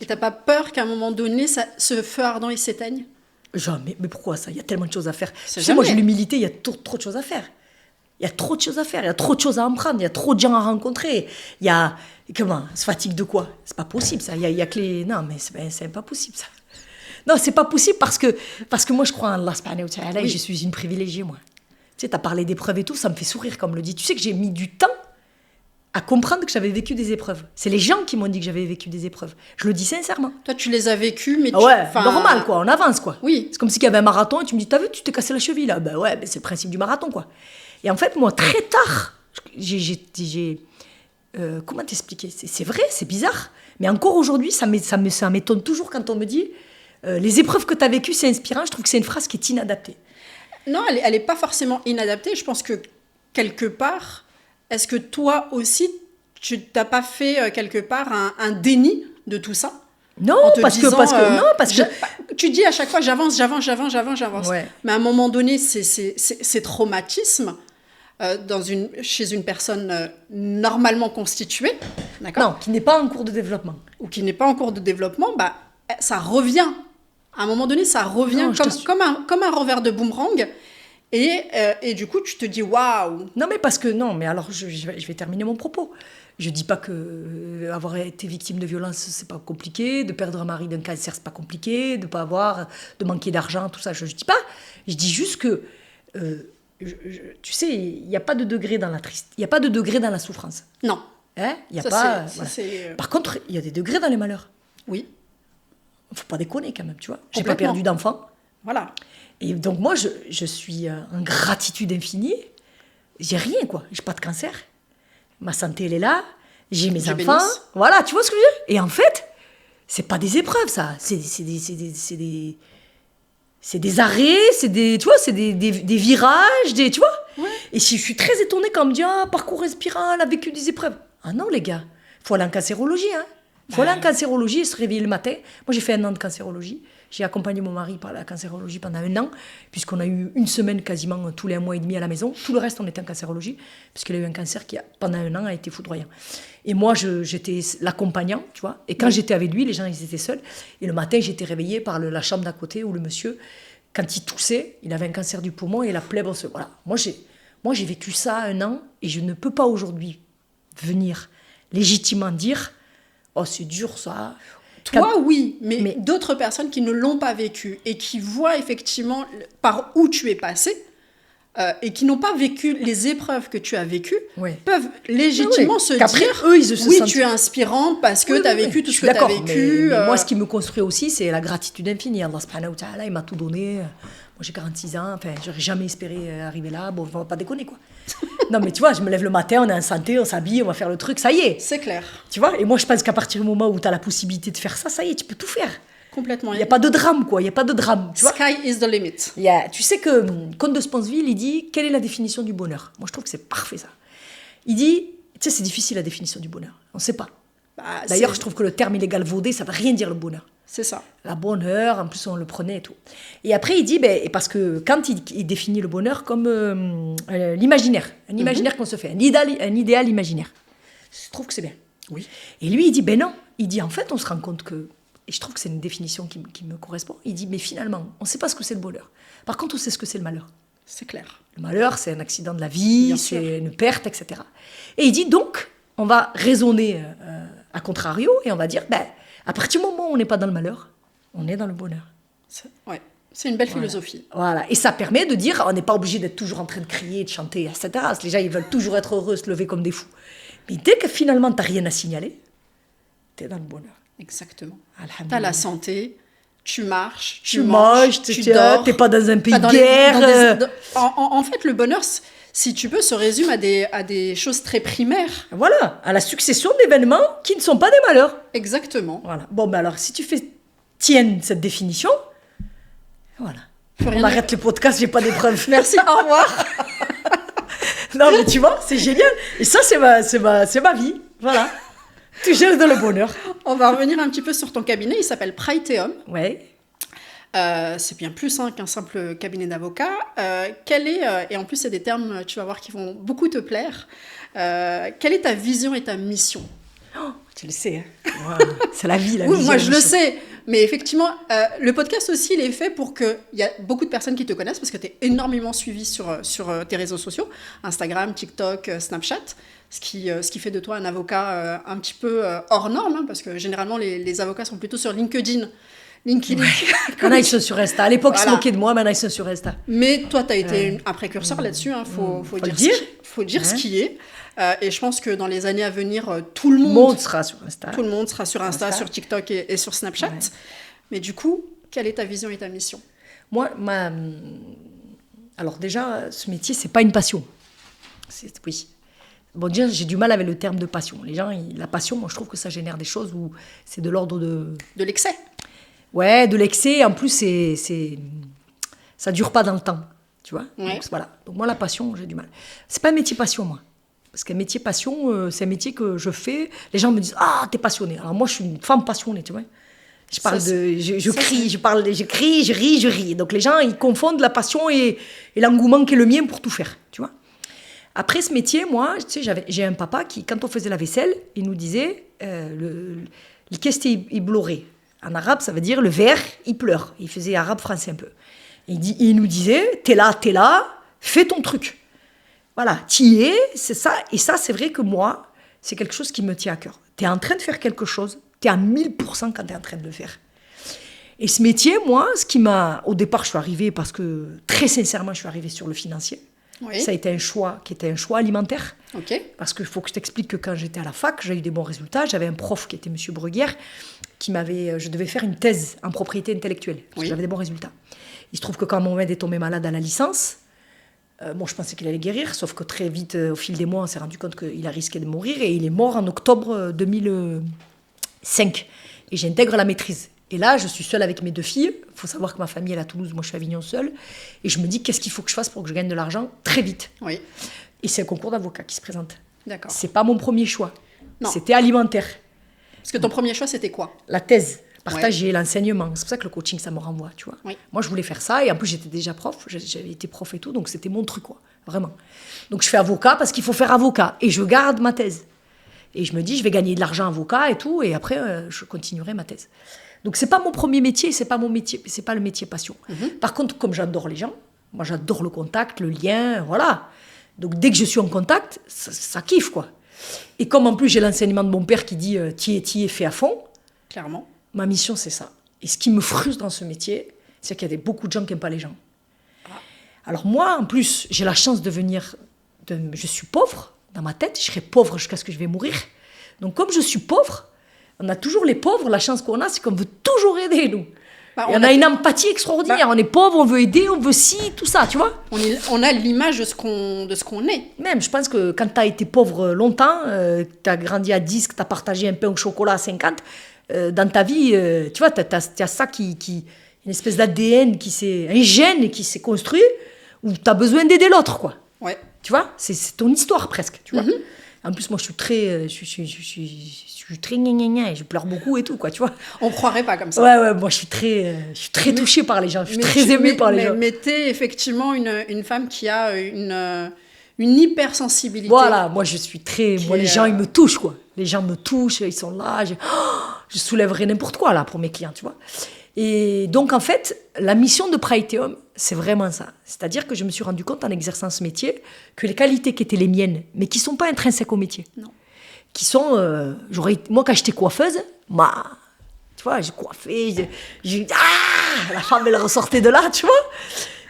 Et t'as pas peur qu'à un moment donné, ce feu ardent, il s'éteigne ? Jamais. Mais pourquoi ça ? Il y a tellement de choses à faire. C'est Tu sais, moi, j'ai jamais. l'humilité, il y a trop de choses à faire. Il y a trop de choses à faire, il y a trop de choses à en prendre, il y a trop de gens à rencontrer. Il y a... Comment ? Se fatigue de quoi ? C'est pas possible, ça. Il y a que les... Non, mais c'est pas possible, ça. Non, c'est pas possible parce que moi, je crois en Allah subhanahu wa ta'ala et je suis une privilégiée, moi. Tu sais, t'as parlé d'épreuves et tout, ça me fait sourire, comme on le dit. Tu sais que j'ai mis du temps à comprendre que j'avais vécu des épreuves. C'est les gens qui m'ont dit que j'avais vécu des épreuves. Je le dis sincèrement. Toi, tu les as vécues, mais normal, quoi. On avance, quoi. Oui. C'est comme si il y avait un marathon et tu me dis, t'as vu, tu t'es cassé la cheville, là. Ben ouais, c'est le principe du marathon, quoi. Et en fait, moi, très tard, comment t'expliquer ? C'est vrai, c'est bizarre. Mais encore aujourd'hui, ça m'étonne toujours quand on me dit les épreuves que tu as vécues, c'est inspirant. Je trouve que c'est une phrase qui est inadaptée. Non, elle n'est pas forcément inadaptée. Je pense que quelque part, est-ce que toi aussi, tu n'as pas fait quelque part un déni de tout ça ? Non, parce que tu dis à chaque fois j'avance. Ouais. Mais à un moment donné, ces traumatismes chez une personne normalement constituée, d'accord ? Non, qui n'est pas en cours de développement. Ou qui n'est pas en cours de développement, bah, ça revient. À un moment donné, ça revient comme un revers de boomerang. Et du coup, tu te dis waouh. Non, mais alors je vais terminer mon propos. Je dis pas que avoir été victime de violence c'est pas compliqué, de perdre un mari d'un cancer c'est pas compliqué, de manquer d'argent, tout ça. Je dis pas. Je dis juste que tu sais, il n'y a pas de degré dans la tristesse, il y a pas de degré dans la souffrance. Non. Hein ? Il y a Ça, pas. c'est. Par contre, il y a des degrés dans les malheurs. Oui. Faut pas déconner quand même, tu vois. J'ai pas perdu d'enfant. Voilà. Et donc moi, je suis en gratitude infinie. J'ai rien, quoi. J'ai pas de cancer. Ma santé, elle est là. J'ai mes enfants. Bénisse. Voilà, tu vois ce que je veux dire ? Et en fait, c'est pas des épreuves, ça. C'est des arrêts, c'est des virages, tu vois ? Ouais. Et si je suis très étonnée quand on me dit « Ah, parcours respirant, elle a vécu des épreuves. » Ah non, les gars, faut aller en cancérologie, hein. Faut aller en cancérologie et se réveiller le matin. Moi, j'ai fait 1 an de cancérologie. J'ai accompagné mon mari par la cancérologie pendant 1 an, puisqu'on a eu 1 semaine quasiment tous les 1 mois et demi à la maison. Tout le reste, on était en cancérologie, puisqu'il a eu un cancer qui, pendant 1 an, a été foudroyant. Et moi, j'étais l'accompagnant, tu vois. Et quand j'étais avec lui, les gens, ils étaient seuls. Et le matin, j'étais réveillée par la chambre d'à côté où le monsieur, quand il toussait, il avait un cancer du poumon et la plaie osseuse. Voilà. Moi, j'ai vécu ça 1 an et je ne peux pas aujourd'hui venir légitimement dire « Oh, c'est dur, ça ». Toi, oui, mais d'autres personnes qui ne l'ont pas vécu et qui voient effectivement par où tu es passé et qui n'ont pas vécu les épreuves que tu as vécues, peuvent légitimement se dire eux, ils se sentent... tu es inspirante parce que tu as vécu tout ce que tu as vécu. Mais moi, ce qui me construit aussi, c'est la gratitude infinie. Allah subhanahu wa ta'ala, il m'a tout donné. Moi, j'ai 46 ans, enfin, j'aurais jamais espéré arriver là. Bon, on va pas déconner, quoi. Non, mais tu vois, je me lève le matin, on est en santé, on s'habille, on va faire le truc, ça y est. C'est clair. Tu vois, et moi, je pense qu'à partir du moment où tu as la possibilité de faire ça, ça y est, tu peux tout faire. Complètement. Il n'y a pas de drame, quoi. Il n'y a pas de drame. Tu vois. Sky is the limit. Tu sais que Comte de Sponsville, il dit, quelle est la définition du bonheur ? Moi, je trouve que c'est parfait, ça. Il dit, tu sais, c'est difficile, la définition du bonheur. On ne sait pas. D'ailleurs, je trouve que le terme illégal vaudé, ça ne veut rien dire, le bonheur. C'est ça. La bonne heure, en plus on le prenait et tout. Et après il dit, parce que quand il définit le bonheur comme l'imaginaire, un imaginaire qu'on se fait, un idéal imaginaire. Je trouve que c'est bien. Oui. Et lui il dit, non. Il dit, en fait on se rend compte que, et je trouve que c'est une définition qui me correspond, il dit, mais finalement on ne sait pas ce que c'est le bonheur. Par contre on sait ce que c'est le malheur. C'est clair. Le malheur, c'est un accident de la vie, Bien c'est sûr. une perte, etc. Et il dit donc, on va raisonner à contrario et on va dire, à partir du moment où on n'est pas dans le malheur, on est dans le bonheur. C'est une belle philosophie. Voilà. Et ça permet de dire, on n'est pas obligé d'être toujours en train de crier, de chanter, etc. Parce que les gens, ils veulent toujours être heureux, se lever comme des fous. Mais dès que finalement, tu n'as rien à signaler, tu es dans le bonheur. Exactement. Alhamdoulilah. Tu as la santé, tu marches, Tu manges, tu dors, tu n'es pas dans un pays Pas de dans guerre. En fait, le bonheur, si tu veux, se résume à des choses très primaires. Voilà, à la succession d'événements qui ne sont pas des malheurs. Exactement. Voilà. Bon, alors, si tu fais tienne cette définition, voilà. On arrête le podcast, j'ai pas d'épreuve. Merci, au revoir. Non, mais tu vois, c'est génial. Et ça, c'est ma vie. Voilà. Toujours dans le bonheur. On va revenir un petit peu sur ton cabinet. Il s'appelle Praeteum. Ouais. C'est bien plus qu'un simple cabinet d'avocat. Et en plus, c'est des termes, tu vas voir, qui vont beaucoup te plaire. Quelle est ta vision et ta mission? Oh, tu le sais. Hein. Wow. C'est la vie, la Oui, vision. moi, je le sais. Mais effectivement, le podcast aussi, il est fait pour qu'il y a beaucoup de personnes qui te connaissent parce que tu es énormément suivi sur tes réseaux sociaux, Instagram, TikTok, Snapchat, ce qui fait de toi un avocat un petit peu hors norme, hein, parce que généralement, les avocats sont plutôt sur LinkedIn. Ouais. Maintenant, ils sont sur Insta. À l'époque, ils se moquaient de moi, maintenant, ils sont sur Insta. Mais toi, tu as été un précurseur là-dessus. Hein. Faut dire ce qui est. Et je pense que dans les années à venir, tout le monde sera sur Insta. Tout le monde sera sur Insta, sur TikTok et sur Snapchat. Ouais. Mais du coup, quelle est ta vision et ta mission? Moi, alors déjà, ce métier, c'est pas une passion. Oui. Bon, déjà, j'ai du mal avec le terme de passion. Les gens, la passion, moi, je trouve que ça génère des choses où c'est de l'ordre de... De l'excès. Ouais, de l'excès. En plus, ça dure pas dans le temps, tu vois. Ouais. Donc, voilà. Donc moi, la passion, j'ai du mal. C'est pas un métier passion, moi. Parce qu'un métier passion, c'est un métier que je fais. Les gens me disent, ah, t'es passionnée. Alors moi, je suis une femme passionnée, tu vois. Je parle je crie, je ris, je ris. Donc les gens, ils confondent la passion et l'engouement qui est le mien pour tout faire, tu vois. Après ce métier, moi, tu sais, j'ai un papa qui, quand on faisait la vaisselle, il nous disait, le kesti iblouré. En arabe, ça veut dire le verre, il pleure. Il faisait arabe-français un peu. Il nous disait, t'es là, fais ton truc. Voilà, t'y es, c'est ça. Et ça, c'est vrai que moi, c'est quelque chose qui me tient à cœur. T'es en train de faire quelque chose, t'es à 1000% quand t'es en train de le faire. Et ce métier, moi, au départ, je suis arrivée parce que, très sincèrement, je suis arrivée sur le financier. Oui. Ça a été un choix qui était un choix alimentaire. Okay. Parce qu'il faut que je t'explique que quand j'étais à la fac, j'ai eu des bons résultats. J'avais un prof qui était M. Bruguière, je devais faire une thèse en propriété intellectuelle. Parce que j'avais des bons résultats. Il se trouve que quand mon maître est tombé malade à la licence, je pensais qu'il allait guérir, sauf que très vite, au fil des mois, on s'est rendu compte qu'il a risqué de mourir. Et il est mort en octobre 2005. Et j'intègre la maîtrise. Et là, je suis seule avec mes 2 filles. Il faut savoir que ma famille est à Toulouse, moi je suis à Avignon seule. Et je me dis, qu'est-ce qu'il faut que je fasse pour que je gagne de l'argent très vite? Oui. Et c'est un concours d'avocat qui se présente. D'accord. C'est pas mon premier choix. Non. C'était alimentaire. Parce que ton premier choix, c'était quoi? La thèse, partager l'enseignement. C'est pour ça que le coaching, ça me renvoie, tu vois. Oui. Moi, je voulais faire ça. Et en plus, j'étais déjà prof. J'avais été prof et tout. Donc, c'était mon truc, quoi. Vraiment. Donc, je fais avocat parce qu'il faut faire avocat. Et je garde ma thèse. Et je me dis, je vais gagner de l'argent avocat et tout. Et après, je continuerai ma thèse. Donc, c'est pas mon premier métier. C'est pas mon métier. C'est pas le métier passion. Mm-hmm. Par contre, comme j'adore les gens, moi, j'adore le contact, le lien, voilà. Donc, dès que je suis en contact, ça kiffe, quoi. Et comme en plus, j'ai l'enseignement de mon père qui dit « t'y es fait à fond », clairement. Ma mission, c'est ça. Et ce qui me frustre dans ce métier, c'est qu'il y a beaucoup de gens qui n'aiment pas les gens. Alors moi, en plus, j'ai la chance de venir... Je suis pauvre dans ma tête. Je serai pauvre jusqu'à ce que je vais mourir. Donc, comme je suis pauvre, on a toujours les pauvres. La chance qu'on a, c'est qu'on veut toujours aider, nous. On a une empathie extraordinaire. On est pauvre, on veut aider, on veut tout ça, tu vois. On a l'image de ce qu'on est. Même, je pense que quand tu as été pauvre longtemps, tu as grandi à 10, que tu as partagé un pain au chocolat à 50, dans ta vie, tu vois, tu as ça qui une espèce d'ADN, un gène qui s'est construit, où tu as besoin d'aider l'autre, quoi. Ouais. Tu vois, c'est ton histoire presque, tu vois. Mm-hmm. En plus, moi, je suis très... je suis très gna gna gna et je pleure beaucoup et tout, quoi, tu vois. On croirait pas comme ça. Ouais, moi, je suis très touchée par les gens. Je suis très émue par les gens. Mais t'es effectivement une femme qui a une hypersensibilité. Voilà, moi, je suis très... Moi, les gens, ils me touchent, quoi. Les gens me touchent, ils sont là. Je soulèverai n'importe quoi, là, pour mes clients, tu vois. Et donc, en fait, la mission de Praeteum, c'est vraiment ça. C'est-à-dire que je me suis rendu compte en exerçant ce métier que les qualités qui étaient les miennes, mais qui ne sont pas intrinsèques au métier, non. Qui sont... moi, quand j'étais coiffeuse, tu vois, j'ai coiffé, la femme, elle ressortait de là, tu vois.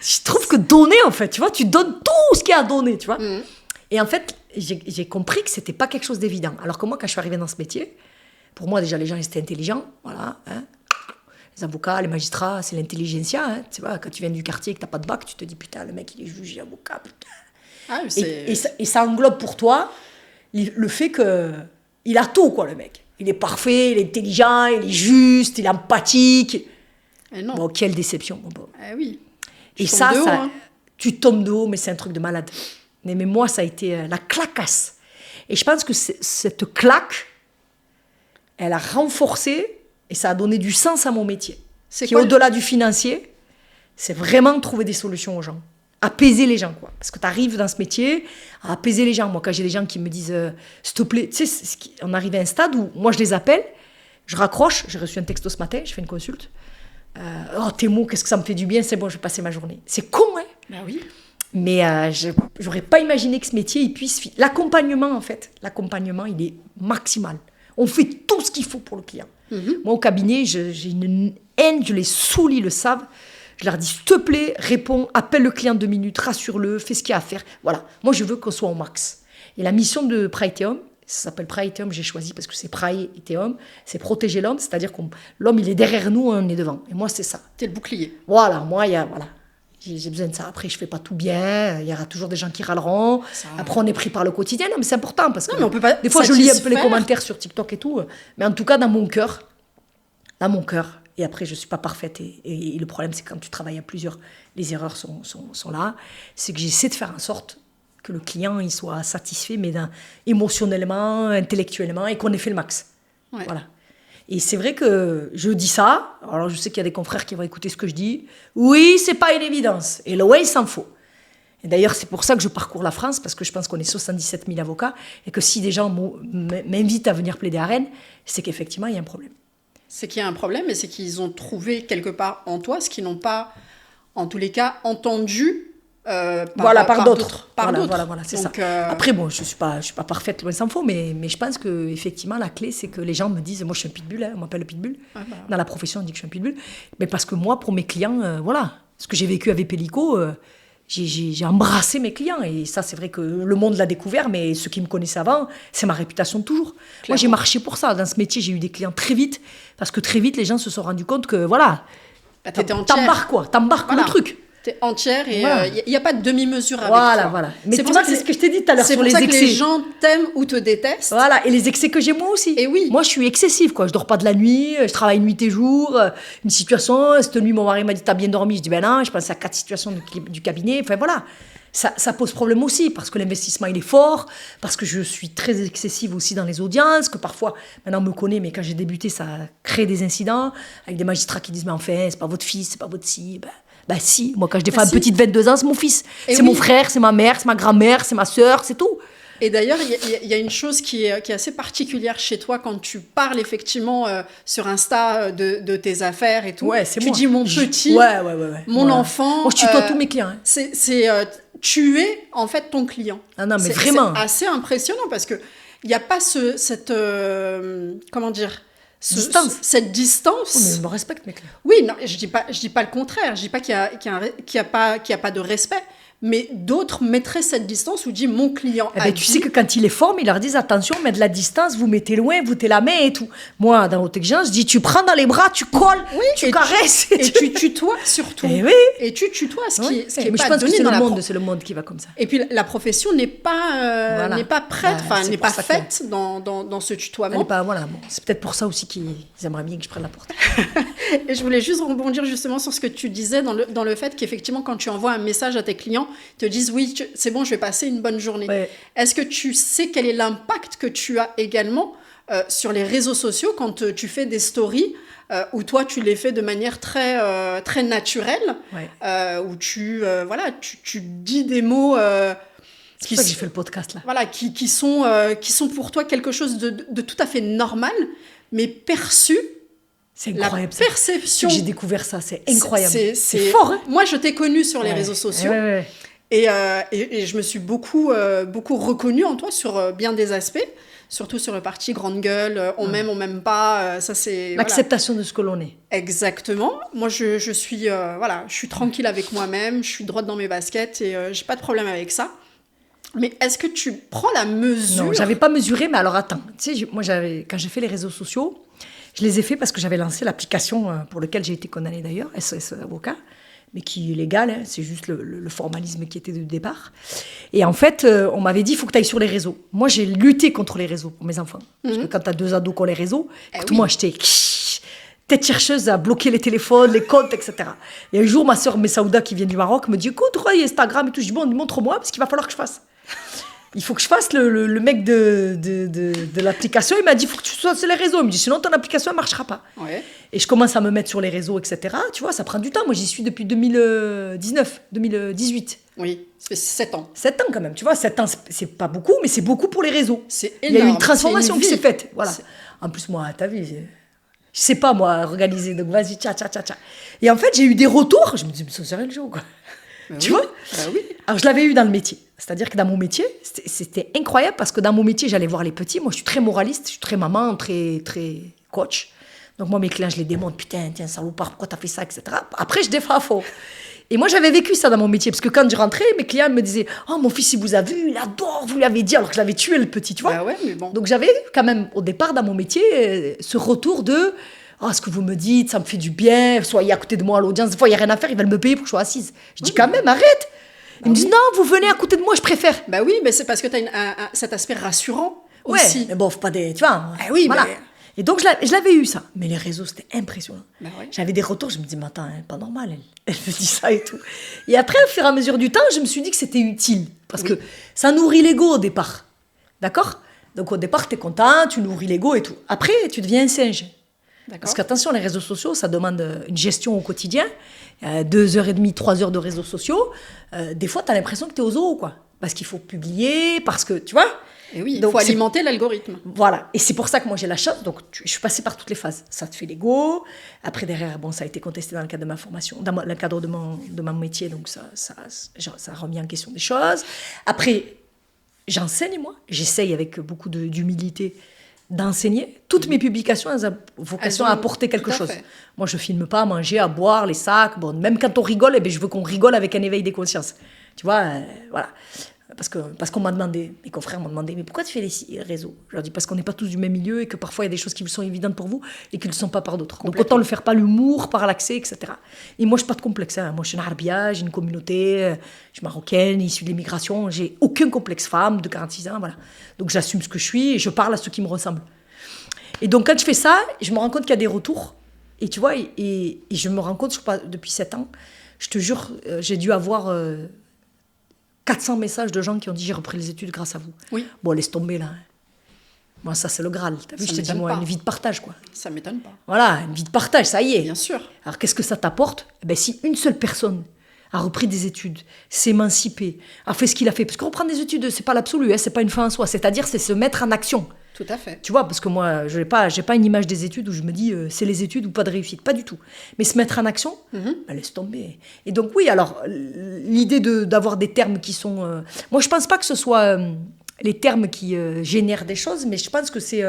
Je trouve que donner, en fait, tu vois, tu donnes tout ce qu'il y a à donner, tu vois. Mmh. Et en fait, j'ai compris que ce n'était pas quelque chose d'évident. Alors que moi, quand je suis arrivée dans ce métier, pour moi, déjà, les gens, ils étaient intelligents, voilà, hein. Les avocats, les magistrats, c'est l'intelligentsia. Hein. Tu vois, quand tu viens du quartier et que tu n'as pas de bac, tu te dis, putain, le mec, il est juge, il est avocat, putain. Ah, et ça englobe pour toi le fait qu'il a tout, quoi, le mec. Il est parfait, il est intelligent, il est juste, il est empathique. Et non. Bon, quelle déception, mon pauvre. Oui. Et ça, tu tombes de haut, mais c'est un truc de malade. Mais moi, ça a été la claquasse. Et je pense que cette claque, elle a renforcé... Et ça a donné du sens à mon métier. Qui, au-delà du financier, c'est vraiment trouver des solutions aux gens. Apaiser les gens, quoi. Parce que tu arrives dans ce métier à apaiser les gens. Moi, quand j'ai des gens qui me disent « S'il te plaît », tu sais, on arrive à un stade où moi, je les appelle, je raccroche, j'ai reçu un texto ce matin, je fais une consulte. « Oh, tes mots, qu'est-ce que ça me fait du bien, c'est bon, je vais passer ma journée. » C'est con, hein. Ben oui. Mais j'aurais pas imaginé que ce métier, il puisse... L'accompagnement, en fait, il est maximal. On fait tout ce qu'il faut pour le client. Moi, au cabinet, j'ai une haine, je les saoule, ils le savent. Je leur dis, s'il te plaît, réponds, appelle le client 2 minutes, rassure-le, fais ce qu'il y a à faire. Voilà, moi, je veux qu'on soit au max. Et la mission de Praeteum, ça s'appelle Praeteum, j'ai choisi parce que c'est Praeteum, c'est protéger l'homme, c'est-à-dire que l'homme, il est derrière nous, on est devant. Et moi, c'est ça. T'es le bouclier. Voilà, moi, j'ai besoin de ça. Après, je ne fais pas tout bien. Il y aura toujours des gens qui râleront. Ça... Après, on est pris par le quotidien. Non, mais c'est important parce que mais on peut pas des fois, je lis un peu les commentaires sur TikTok et tout. Mais en tout cas, dans mon cœur, et après, je ne suis pas parfaite. Et le problème, c'est que quand tu travailles à plusieurs, les erreurs sont là. C'est que j'essaie de faire en sorte que le client il soit satisfait, mais émotionnellement, intellectuellement, et qu'on ait fait le max. Ouais. Voilà. Et c'est vrai que je dis ça, alors je sais qu'il y a des confrères qui vont écouter ce que je dis. Oui, c'est pas une évidence. Et loin, il s'en faut. Et d'ailleurs, c'est pour ça que je parcours la France, parce que je pense qu'on est 77 000 avocats, et que si des gens m'invitent à venir plaider à Rennes, c'est qu'effectivement, il y a un problème. C'est qu'il y a un problème, et c'est qu'ils ont trouvé quelque part en toi ce qu'ils n'ont pas, en tous les cas, entendu par d'autres. Voilà, c'est donc, ça. Après, bon, je suis pas parfaite, loin s'en faut, mais je pense que effectivement la clé, c'est que les gens me disent, moi je suis un pitbull, hein, on m'appelle le pitbull. Dans la profession, on dit que je suis un pitbull. Mais parce que moi, pour mes clients, ce que j'ai vécu avec Pellico, j'ai embrassé mes clients. Et ça, c'est vrai que le monde l'a découvert, mais ceux qui me connaissaient avant, c'est ma réputation de toujours. Clairement. Moi, j'ai marché pour ça. Dans ce métier, j'ai eu des clients très vite, parce que très vite, les gens se sont rendus compte que, t'embarques le truc. T'es entière et il n'y a pas de demi-mesure avec toi. Voilà. Mais c'est pour ça que c'est ce que je t'ai dit tout à l'heure sur les excès. C'est pour ça que les gens t'aiment ou te détestent. Voilà, et les excès que j'ai moi aussi. Et oui. Moi, je suis excessive, quoi. Je dors pas de la nuit, je travaille nuit et jour. Une situation, cette nuit, mon mari m'a dit, t'as bien dormi? Je dis, ben non, je pense à 4 situations du cabinet. Enfin, voilà. Ça pose problème aussi, parce que l'investissement, il est fort, parce que je suis très excessive aussi dans les audiences, que parfois, maintenant on me connaît, mais quand j'ai débuté, ça crée des incidents, avec des magistrats qui disent, mais enfin, c'est pas votre fils, c'est pas votre si. Bah si, moi quand je défends une petite 22 ans, c'est mon fils. C'est mon frère, c'est ma mère, c'est ma grand-mère, c'est ma sœur, c'est tout. Et d'ailleurs, il y a une chose qui est assez particulière chez toi quand tu parles effectivement sur Insta de tes affaires et tout. Ouais, c'est tu moi. dis mon petit, mon enfant. Moi, je tutoie tous mes clients. Hein. Tu es en fait ton client. Ah non, mais vraiment. C'est assez impressionnant parce qu'il n'y a pas cette... comment dire cette distance. Oh, mais je me respecte, mec. Oui, non, je dis pas le contraire. Je dis pas qu'il y a pas de respect. Mais d'autres mettraient cette distance ou disent mon client. Tu sais que quand il est fort, ils leur disent attention, mais de la distance, vous mettez loin, vous mettez la main et tout. Moi, dans haute exigence, je dis tu prends dans les bras, tu colles, tu caresses. Et tu tutoies surtout. Et oui. Et tu tutoies ce qui est mais pas je pense donné que dans la c'est le monde qui va comme ça. Et puis la profession n'est pas prête, n'est pas faite dans ce tutoiement. C'est peut-être pour ça aussi qu'ils aimeraient bien que je prenne la porte. Et je voulais juste rebondir justement sur ce que tu disais dans le fait qu'effectivement, quand tu envoies un message à tes clients, ils te disent oui, c'est bon, je vais passer une bonne journée. Ouais. Est-ce que tu sais quel est l'impact que tu as également sur les réseaux sociaux quand tu fais des stories où toi tu les fais de manière très naturelle, où tu dis des mots c'est pour ça que j'ai fait le podcast là. Voilà, qui sont pour toi quelque chose de tout à fait normal, mais perçu. C'est incroyable. La perception. J'ai découvert ça, c'est incroyable. C'est fort. Hein, moi, je t'ai connue sur les réseaux sociaux. Et je me suis beaucoup reconnue en toi sur bien des aspects, surtout sur le parti grande gueule, on m'aime, on m'aime pas. Ça, c'est l'acceptation de ce que l'on est. Exactement. Moi, je suis tranquille avec moi-même, je suis droite dans mes baskets et j'ai pas de problème avec ça. Mais est-ce que tu prends la mesure? Non, j'avais pas mesuré, mais alors attends. Tu sais, moi, quand j'ai fait les réseaux sociaux, je les ai faits parce que j'avais lancé l'application pour laquelle j'ai été condamnée d'ailleurs, SOS Avocat, mais qui est légale, hein, c'est juste le formalisme qui était de départ. Et en fait, on m'avait dit, il faut que tu ailles sur les réseaux. Moi, j'ai lutté contre les réseaux pour mes enfants. Parce que quand tu as 2 ados qui ont les réseaux, moi, j'étais tête chercheuse à bloquer les téléphones, les comptes, etc. Et un jour, ma sœur Messaouda, qui vient du Maroc, me dit, écoute, regarde Instagram et tout. Je dis, bon, montre-moi, parce qu'il va falloir que je fasse. Il faut que je fasse le mec de l'application. Il m'a dit, il faut que tu sois sur les réseaux. Il me dit, sinon ton application ne marchera pas. Ouais. Et je commence à me mettre sur les réseaux, etc. Tu vois, ça prend du temps. Moi, j'y suis depuis 2018. Oui, ça fait 7 ans. 7 ans quand même. Tu vois, 7 ans, c'est pas beaucoup, mais c'est beaucoup pour les réseaux. C'est énorme. Il y a eu une transformation qui s'est faite. Voilà. En plus, moi, t'as vu, je sais pas, moi, organiser. Donc, vas-y, tcha. Et en fait, j'ai eu des retours. Je me dis, mais ça serait le jour, quoi. Tu vois oui. Alors, je l'avais eu dans le métier. C'est-à-dire que dans mon métier, c'était incroyable parce que dans mon métier, j'allais voir les petits. Moi, je suis très moraliste, je suis très maman, très, très coach. Donc, moi, mes clients, je les démonte. Putain, tiens, salopard, pourquoi t'as fait ça, etc. Après, je défends à faux. Et moi, j'avais vécu ça dans mon métier. Parce que quand je rentrais, mes clients me disaient, oh, mon fils, il vous a vu, il adore, vous lui avez dit, alors que je l'avais tué, le petit, tu vois. Ouais, mais bon. Donc, j'avais quand même, au départ, dans mon métier, ce retour de, oh, ce que vous me dites, ça me fait du bien, soyez à côté de moi à l'audience. Des fois, il n'y a rien à faire, ils veulent me payer pour que je sois assise. Je dis, quand même, arrête. Ils me disent, non, vous venez à côté de moi, je préfère. Bah oui, mais c'est parce que tu as cet aspect rassurant aussi. Ouais, mais bon, faut pas des... Tu vois, oui, voilà. mais... Et donc, je l'avais eu, ça. Mais les réseaux, c'était impressionnant. Bah ouais. J'avais des retours, je me disais, mais attends, hein, pas normal, elle me dit ça et tout. Et après, au fur et à mesure du temps, je me suis dit que c'était utile. Parce que ça nourrit l'ego au départ. D'accord? Donc, au départ, t'es content, tu nourris l'ego et tout. Après, tu deviens un singe. Parce qu'attention, les réseaux sociaux, ça demande une gestion au quotidien. 2h30, 3 heures de réseaux sociaux. Des fois, tu as l'impression que tu es aux zoo, quoi. Parce qu'il faut publier, parce que, tu vois. Et oui, il faut alimenter l'algorithme. Voilà. Et c'est pour ça que moi, j'ai la chance. Donc, je suis passée par toutes les phases. Ça te fait l'ego. Après, derrière, bon, ça a été contesté dans le cadre de ma formation, dans le cadre de mon métier. Donc, ça a remis en question des choses. Après, j'enseigne, moi. J'essaye avec beaucoup d'humilité d'enseigner. Toutes mes publications, elles ont vocation à apporter quelque chose. Moi, je filme pas à manger, à boire, les sacs. Bon, même quand on rigole, eh bien, je veux qu'on rigole avec un éveil des consciences. Tu vois, voilà. Parce qu'on m'a demandé, mes confrères m'ont demandé, mais pourquoi tu fais les réseaux? Je leur dis, parce qu'on n'est pas tous du même milieu et que parfois il y a des choses qui sont évidentes pour vous et qui ne le sont pas par d'autres. Donc autant le faire par l'humour, par l'accès, etc. Et moi, je n'ai pas de complexe. Hein. Moi, je suis une Arbia, j'ai une communauté, je suis marocaine, issue de l'immigration, j'ai aucun complexe femme de 46 ans, voilà. Donc j'assume ce que je suis et je parle à ceux qui me ressemblent. Et donc quand je fais ça, je me rends compte qu'il y a des retours. Et tu vois, et je me rends compte, je crois, depuis 7 ans, je te jure, j'ai dû avoir 400 messages de gens qui ont dit « j'ai repris les études grâce à vous ». Oui. Bon, laisse tomber, là. Moi, ça, c'est le Graal. T'as vu, je te dis, moi, une vie de partage, quoi. Ça m'étonne pas. Voilà, une vie de partage, ça y est. Bien sûr. Alors, qu'est-ce que ça t'apporte? Eh ben, si une seule personne a repris des études, s'est émancipée, a fait ce qu'il a fait. Parce que reprendre des études, c'est pas l'absolu, hein, c'est pas une fin en soi. C'est-à-dire, c'est se mettre en action. Tout à fait. Tu vois, parce que moi, j'ai pas une image des études où je me dis c'est les études ou pas de réussite. Pas du tout. Mais se mettre en action, laisse tomber. Et donc, oui, alors, l'idée d'avoir des termes qui sont... moi, je pense pas que ce soit les termes qui génèrent des choses, mais je pense que c'est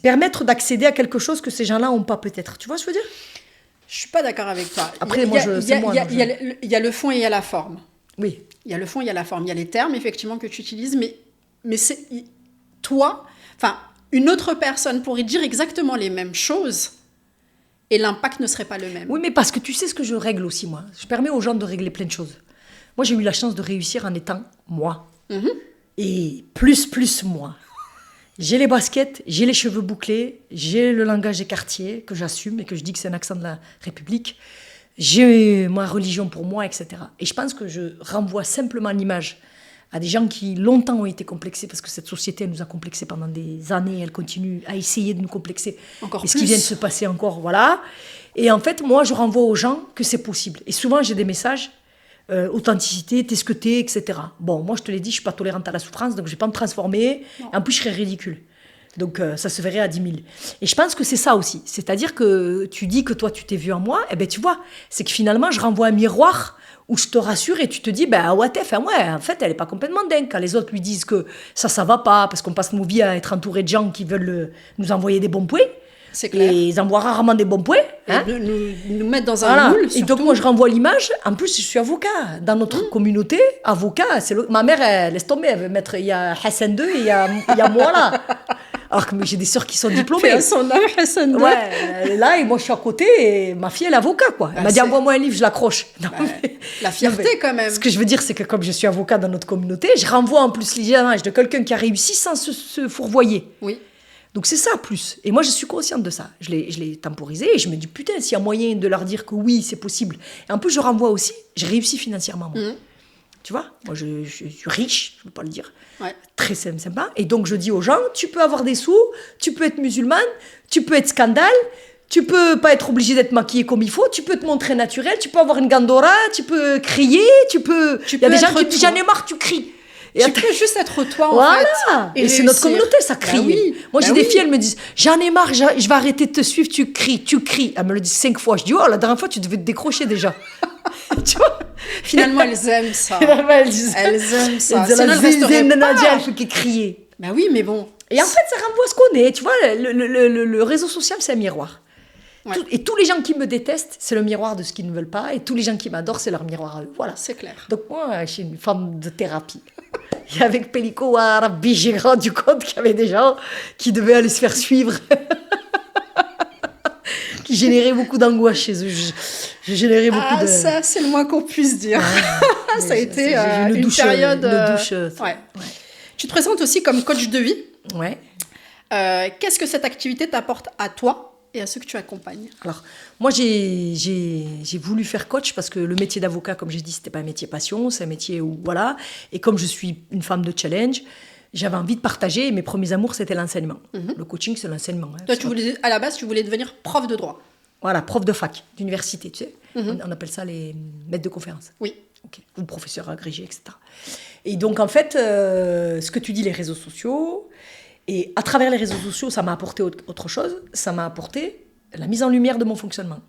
permettre d'accéder à quelque chose que ces gens-là n'ont pas, peut-être. Tu vois ce que je veux dire? Je suis pas d'accord avec toi. Après, moi, c'est moi. Il y a le fond et il y a la forme. Oui. Il y a le fond, il y a la forme. Il y a les termes, effectivement, que tu utilises, mais c'est toi, enfin, une autre personne pourrait dire exactement les mêmes choses et l'impact ne serait pas le même. Oui, mais parce que tu sais ce que je règle aussi, moi. Je permets aux gens de régler plein de choses. Moi, j'ai eu la chance de réussir en étant moi. Et plus moi. J'ai les baskets, j'ai les cheveux bouclés, j'ai le langage des quartiers que j'assume et que je dis que c'est un accent de la République. J'ai ma religion pour moi, etc. Et je pense que je renvoie simplement l'image à des gens qui longtemps ont été complexés, parce que cette société elle nous a complexés pendant des années, elle continue à essayer de nous complexer. Encore et ce plus. qui vient de se passer encore, voilà. Et en fait, moi, je renvoie aux gens que c'est possible. Et souvent, j'ai des messages, authenticité, t'es ce que t'es, etc. Bon, moi, je te l'ai dit, je suis pas tolérante à la souffrance, donc je vais pas me transformer. Non. En plus, je serais ridicule. Donc, ça se verrait à 10 000. Et je pense que c'est ça aussi. C'est-à-dire que tu dis que toi, tu t'es vu en moi, et ben tu vois, c'est que finalement, je renvoie un miroir où je te rassure et tu te dis, ben, what if, hein, ouais, en fait, elle est pas complètement dingue. Quand les autres lui disent que ça va pas, parce qu'on passe nos vies à être entouré de gens qui veulent nous envoyer des bons points. C'est clair. Et ils envoient rarement des bons points. Hein. Et nous mettre dans un Voilà. moule, Et surtout. donc, moi, je renvoie l'image. En plus, je suis avocat. Dans notre communauté, avocat, ma mère, elle laisse tomber. Elle veut mettre, il y a Hassan 2 et il y a moi là. Alors que j'ai des sœurs qui sont diplômées. Paix à son âme, Hassan II. Ouais, elle est là et moi je suis à côté et ma fille elle est avocat quoi. Elle m'a dit c'est- envoie-moi un livre, je l'accroche. Non, La fierté, non, mais quand même. Ce que je veux dire c'est que comme je suis avocat dans notre communauté, je renvoie en plus l'image de quelqu'un qui a réussi sans se fourvoyer. Oui. Donc c'est ça plus. Et moi je suis consciente de ça. Je l'ai temporisé et je me dis putain s'il y a moyen de leur dire que oui c'est possible. Et en plus je renvoie aussi, j'ai réussi financièrement moi. Tu vois, moi je suis riche, je ne veux pas le dire. Ouais. Très sympa. Et donc je dis aux gens, tu peux avoir des sous, tu peux être musulmane, tu peux être scandale, tu peux pas être obligé d'être maquillée comme il faut, tu peux te montrer naturel, tu peux avoir une gandora, tu peux crier, il y a des gens être qui disent toi. j'en ai marre, tu cries. Et Tu peux juste être toi, en voilà. fait. Et c'est notre communauté, ça crie. Bah oui. Moi, Bah j'ai des oui. filles, elles me disent j'en ai marre, je vais arrêter de te suivre, tu cries. Elles me le disent 5 fois. Je dis oh, la dernière fois, tu devais te décrocher déjà. Tu vois. Finalement, elles aiment ça. Elles disent Elles aiment ça. Elles disent, Sinon, la elles resteraient zézine de pas. Nadia, elle fait que crier. Bah oui, mais bon. Et en fait, ça renvoie à ce qu'on est. Tu vois, le réseau social, c'est un miroir. Ouais. Et tous les gens qui me détestent, c'est le miroir de ce qu'ils ne veulent pas. Et tous les gens qui m'adorent, c'est leur miroir à eux. Voilà. C'est clair. Donc moi, je suis une femme de thérapie. Et avec Pellico Arabi, j'ai rendu compte qu'il y avait des gens qui devaient aller se faire suivre. Qui généraient beaucoup d'angoisse chez eux. Je générais beaucoup de... Ça, c'est le moins qu'on puisse dire. Ouais, Ça a été une une douche, période... une douche, ouais. Tu te présentes aussi comme coach de vie. Ouais. Qu'est-ce que cette activité t'apporte à toi et à ceux que tu accompagnes? Alors, moi, j'ai voulu faire coach parce que le métier d'avocat, comme j'ai dit, c'était pas un métier passion, c'est un métier où, voilà. Et comme je suis une femme de challenge, j'avais envie de partager. Et mes premiers amours, c'était l'enseignement. Le coaching, c'est l'enseignement. Hein, Toi, à la base, tu voulais devenir prof de droit. Voilà, prof de fac, d'université, tu sais. On appelle ça les maîtres de conférences. Oui. Okay. Ou professeurs agrégés, etc. Et donc, en fait, ce que tu dis, les réseaux sociaux, et à travers les réseaux sociaux, ça m'a apporté autre chose. Ça m'a apporté la mise en lumière de mon fonctionnement.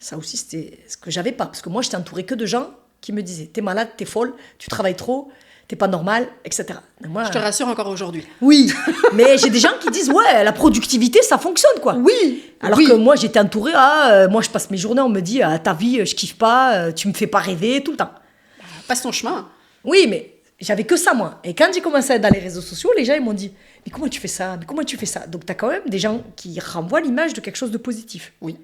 Ça aussi, c'était ce que j'avais pas. Parce que moi, j'étais entourée que de gens qui me disaient « T'es malade, t'es folle, tu travailles trop, t'es pas normal, etc. » Moi, Je te rassure encore aujourd'hui. oui, mais j'ai des gens qui disent « Ouais, la productivité, ça fonctionne, quoi. » Oui. Alors oui. que moi, j'étais entourée, moi, je passe mes journées, on me dit « Ta vie, je kiffe pas, tu me fais pas rêver, tout le temps. » Passe ton chemin. Oui, mais j'avais que ça, moi. Et quand j'ai commencé à être dans les réseaux sociaux, les gens, ils m'ont dit « Mais comment tu fais ça? Mais comment tu fais ça ?» Donc, tu as quand même des gens qui renvoient l'image de quelque chose de positif. Oui.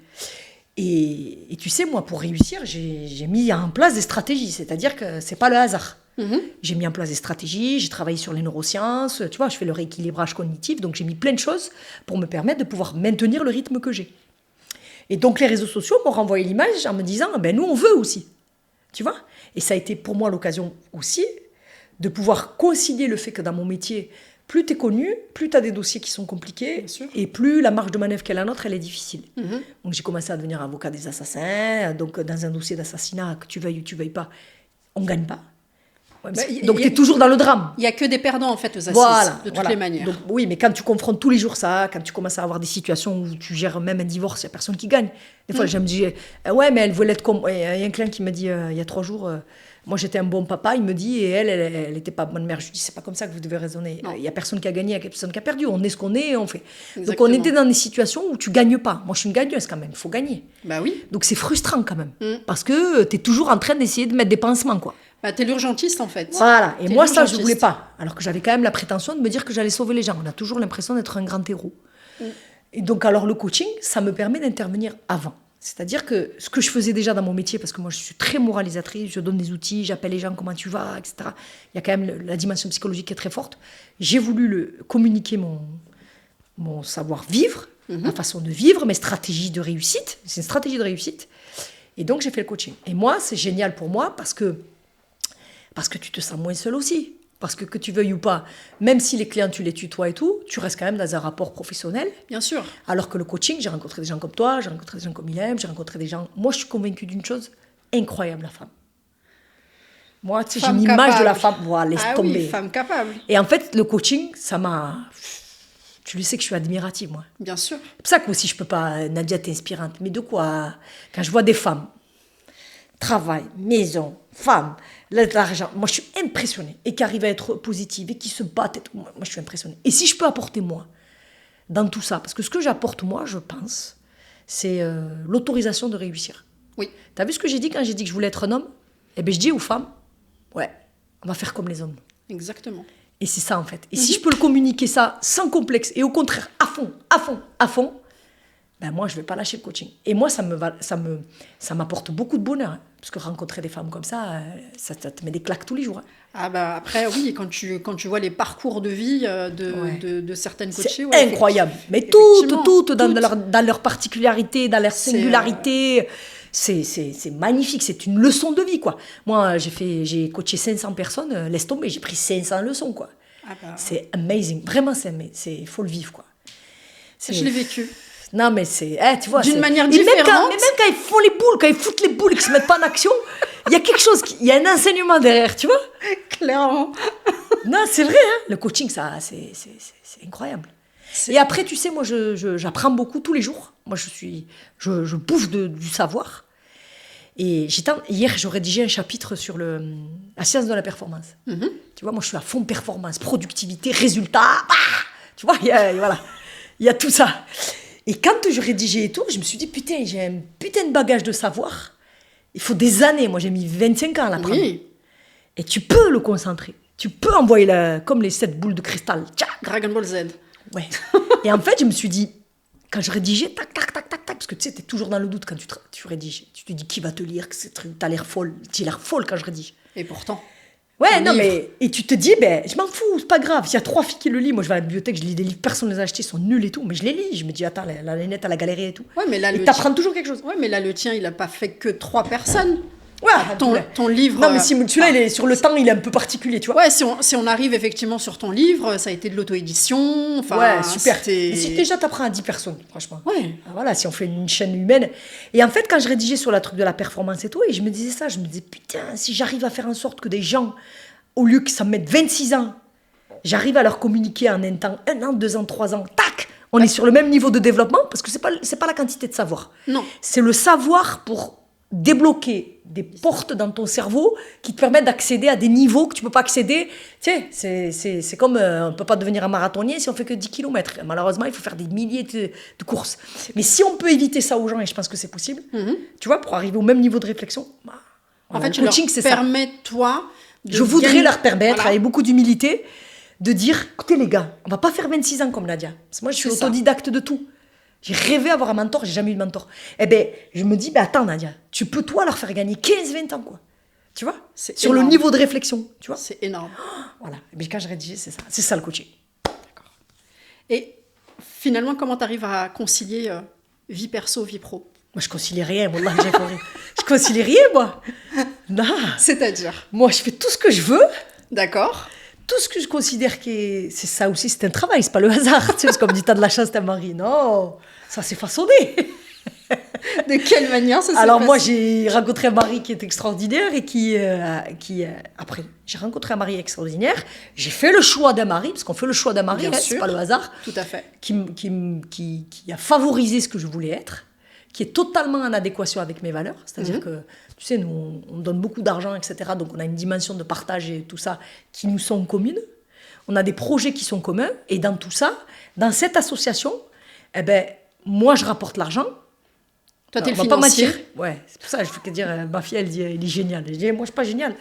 Et tu sais, moi, pour réussir, j'ai mis en place des stratégies. C'est-à-dire que c'est pas le hasard. J'ai mis en place des stratégies, j'ai travaillé sur les neurosciences, tu vois, je fais le rééquilibrage cognitif, donc j'ai mis plein de choses pour me permettre de pouvoir maintenir le rythme que j'ai. Et donc les réseaux sociaux m'ont renvoyé l'image en me disant, ben nous on veut aussi, tu vois. Et ça a été pour moi l'occasion aussi de pouvoir concilier le fait que dans mon métier, plus tu es connu, plus tu as des dossiers qui sont compliqués, et plus la marge de manœuvre qu'est la nôtre, elle est difficile. Donc j'ai commencé à devenir avocat des assassins, donc dans un dossier d'assassinat, que tu veuilles ou tu veuilles pas, on ne gagne pas. Ouais, donc tu es toujours dans le drame. Il n'y a que des perdants en fait aux assises, voilà, de toutes les manières. Donc, oui, mais quand tu confrontes tous les jours ça, quand tu commences à avoir des situations où tu gères même un divorce, il n'y a personne qui gagne. Des fois, je me dis, ouais, mais elle voulait être comme... Il y a un client qui m'a dit, il y a 3 jours, moi j'étais un bon papa, il me dit, et elle n'était pas bonne mère. Je lui dis, c'est pas comme ça que vous devez raisonner. Il n'y a personne qui a gagné, il n'y a personne qui a perdu. On est ce qu'on est et on fait. Exactement. Donc on était dans des situations où tu gagnes pas. Moi, je suis une gagneuse quand même, il faut gagner. Bah oui. Donc c'est frustrant quand même. Parce que tu es toujours en train d'essayer de mettre des pansements, quoi. Bah, t'es l'urgentiste en fait. Voilà, et T'es moi ça je l'urgentiste. voulais pas, alors que j'avais quand même la prétention de me dire que j'allais sauver les gens. On a toujours l'impression d'être un grand héros. Et donc alors le coaching, ça me permet d'intervenir avant. C'est-à-dire que ce que je faisais déjà dans mon métier, parce que moi je suis très moralisatrice, je donne des outils, j'appelle les gens comment tu vas, etc. Il y a quand même la dimension psychologique qui est très forte. J'ai voulu communiquer mon savoir-vivre, ma façon de vivre, mes stratégies de réussite. C'est une stratégie de réussite. Et donc j'ai fait le coaching. Et moi, c'est génial pour moi parce que tu te sens moins seul aussi. Parce que tu veuilles ou pas, même si les clients, tu les tutoies et tout, tu restes quand même dans un rapport professionnel. Bien sûr. Alors que le coaching, j'ai rencontré des gens comme toi, j'ai rencontré des gens comme Ilem, j'ai rencontré des gens... Moi, je suis convaincue d'une chose, incroyable, la femme. Moi, tu sais, j'ai une image de la femme. Voilà, laisse tomber. Oui, femme capable. Et en fait, le coaching, ça m'a... Tu le sais que je suis admirative, moi. Bien sûr. C'est pour ça que aussi, je peux pas... Nadia, t'es inspirante. Mais de quoi? Quand je vois des femmes, travail, maison, femme, l'argent, moi, je suis impressionnée. Et qui arrivent à être positives et qui se battent et tout. Moi, je suis impressionnée. Et si je peux apporter, moi, dans tout ça, parce que ce que j'apporte, moi, je pense, c'est l'autorisation de réussir. Oui. T'as vu ce que j'ai dit quand j'ai dit que je voulais être un homme? Eh bien, je dis aux femmes, ouais, on va faire comme les hommes. Exactement. Et c'est ça, en fait. Et si je peux le communiquer ça sans complexe et au contraire, à fond, ben moi, je ne vais pas lâcher le coaching. Et moi, ça m'apporte beaucoup de bonheur. Hein, parce que rencontrer des femmes comme ça, ça te met des claques tous les jours. Hein. Ah bah après, oui, quand tu vois les parcours de vie de certaines coachées... C'est ouais, incroyable. Mais toutes dans leur particularité, dans leur singularité... C'est magnifique, c'est une leçon de vie, quoi. Moi, j'ai coaché 500 personnes, laisse tomber, j'ai pris 500 leçons, quoi. Ah bah... C'est amazing, vraiment, il faut le vivre, quoi. Je l'ai vécu. Non, mais c'est... tu vois, d'une manière différente. Même quand ils font les boules, quand ils foutent les boules et qu'ils ne se mettent pas en action, il y a quelque chose, il y a un enseignement derrière, tu vois. Clairement. Non, c'est vrai, hein. Le coaching, ça, c'est incroyable. Et après, tu sais, moi, j'apprends beaucoup tous les jours. Moi, je bouffe du savoir. Et hier, j'ai rédigé un chapitre sur la science de la performance. Tu vois, moi, je suis à fond performance, productivité, résultat. Tu vois, voilà, il y a tout ça. Et quand je rédigeais et tout, je me suis dit, putain, j'ai un putain de bagage de savoir. Il faut des années. Moi, j'ai mis 25 ans à l'apprendre. Oui. Et tu peux le concentrer. Tu peux envoyer comme les 7 boules de cristal. Dragon Ball Z. Ouais. Et en fait, je me suis dit, quand je rédigeais, tac, parce que tu sais, t'es toujours dans le doute quand tu rédiges. Tu te dis, qui va te lire? T'as l'air folle. J'ai l'air folle quand je rédige. Et pourtant. Ouais, non, mais... Et tu te dis, je m'en fous, c'est pas grave. S'il y a 3 filles qui le lisent, moi je vais à la bibliothèque, je lis des livres, personne ne les a achetés, ils sont nuls et tout. Mais je les lis, je me dis, attends, la Nénette, elle a galéré et tout. Ouais, mais là, et t'apprends toujours quelque chose. Ouais, mais là, le tien, il a pas fait que 3 personnes. Ouais, ton livre... Non, mais si celui-là, il est sur le temps, il est un peu particulier, tu vois. Ouais, si on arrive effectivement sur ton livre, ça a été de l'auto-édition. Ouais, super. Et si déjà t'apprends à 10 personnes, franchement. Ouais. Voilà, si on fait une chaîne humaine. Et en fait, quand je rédigeais sur la truc de la performance et tout, et je me disais ça, je me disais, putain, si j'arrive à faire en sorte que des gens, au lieu que ça me mette 26 ans, j'arrive à leur communiquer en un temps, 1 an, 2 ans, 3 ans, tac, on est sur le même niveau de développement, parce que c'est pas la quantité de savoir. Non. C'est le savoir pour débloquer des portes dans ton cerveau qui te permettent d'accéder à des niveaux que tu peux pas accéder. Tu sais, c'est comme on peut pas devenir un marathonien si on fait que 10 km. Malheureusement, il faut faire des milliers de courses. Mais si on peut éviter ça aux gens, et je pense que c'est possible, tu vois, pour arriver au même niveau de réflexion, en fait, tu leur permets, toi... Je voudrais leur permettre, avec beaucoup d'humilité, de dire, écoutez les gars, on va pas faire 26 ans comme Nadia. Parce que moi, je suis autodidacte de tout. J'ai rêvé d'avoir un mentor, j'ai jamais eu de mentor. Eh bien, je me dis, attends Nadia, tu peux toi leur faire gagner 15-20 ans, quoi. Tu vois? Sur énorme. Le niveau de réflexion, tu vois? C'est énorme. Voilà. Mais quand je rédige, c'est ça. C'est ça le coaching. D'accord. Et finalement, comment tu arrives à concilier vie perso, vie pro? Moi, je concilie rien, moi, j'ai compris. Je concilie rien, moi. Non. C'est-à-dire? Moi, je fais tout ce que je veux. D'accord. Tout ce que je considère c'est ça aussi, c'est un travail, c'est pas le hasard. Tu sais, comme dit, t'as de la chance, t'as un mari. Non, ça s'est façonné. De quelle manière ça s'est Alors passé? Moi, j'ai rencontré un mari qui est extraordinaire et après, j'ai rencontré un mari extraordinaire. J'ai fait le choix d'un mari, parce qu'on fait le choix d'un mari, c'est pas le hasard. Tout à fait. Qui a favorisé ce que je voulais être, qui est totalement en adéquation avec mes valeurs. C'est-à-dire que, tu sais, nous, on donne beaucoup d'argent, etc. Donc, on a une dimension de partage et tout ça qui nous sont communes. On a des projets qui sont communs. Et dans tout ça, dans cette association, moi, je rapporte l'argent. Toi, t'es le financier. Ouais, c'est pour ça que je peux dire, ma fille, elle dit, il est génial. Je dis, moi, je suis pas génial.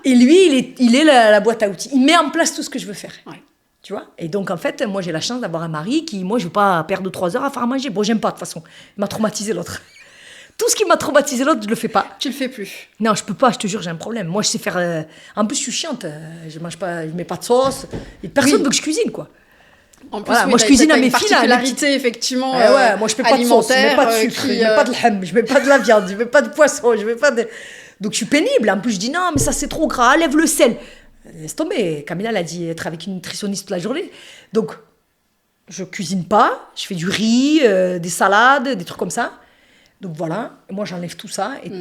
Et lui, il est la boîte à outils. Il met en place tout ce que je veux faire. Ouais. Tu vois? Et donc, en fait, moi, j'ai la chance d'avoir un mari qui, moi, je ne veux pas perdre 3 heures à faire à manger. Bon, j'aime pas, de toute façon. Il m'a traumatisé, l'autre. Tout ce qui m'a traumatisé l'autre, je le fais pas. Tu le fais plus. Non, je peux pas, je te jure, j'ai un problème. Moi, je sais faire. En plus, je suis chiante. Je mange pas, je mets pas de sauce. Et personne veut que je cuisine, quoi. En plus, Voilà, oui, moi, je cuisine à mes filles. Là, particularité, effectivement. Ouais, moi, je mets pas de sauce, je mets pas de sucre, je mets pas de lait, je mets pas de la viande, je mets pas de poisson, je mets pas de. Donc, je suis pénible. En plus, je dis non, mais ça, c'est trop gras, enlève le sel. Laisse tomber. Camilla, elle a dit être avec une nutritionniste toute la journée. Donc, je cuisine pas. Je fais du riz, des salades, des trucs comme ça. Donc voilà, moi j'enlève tout ça et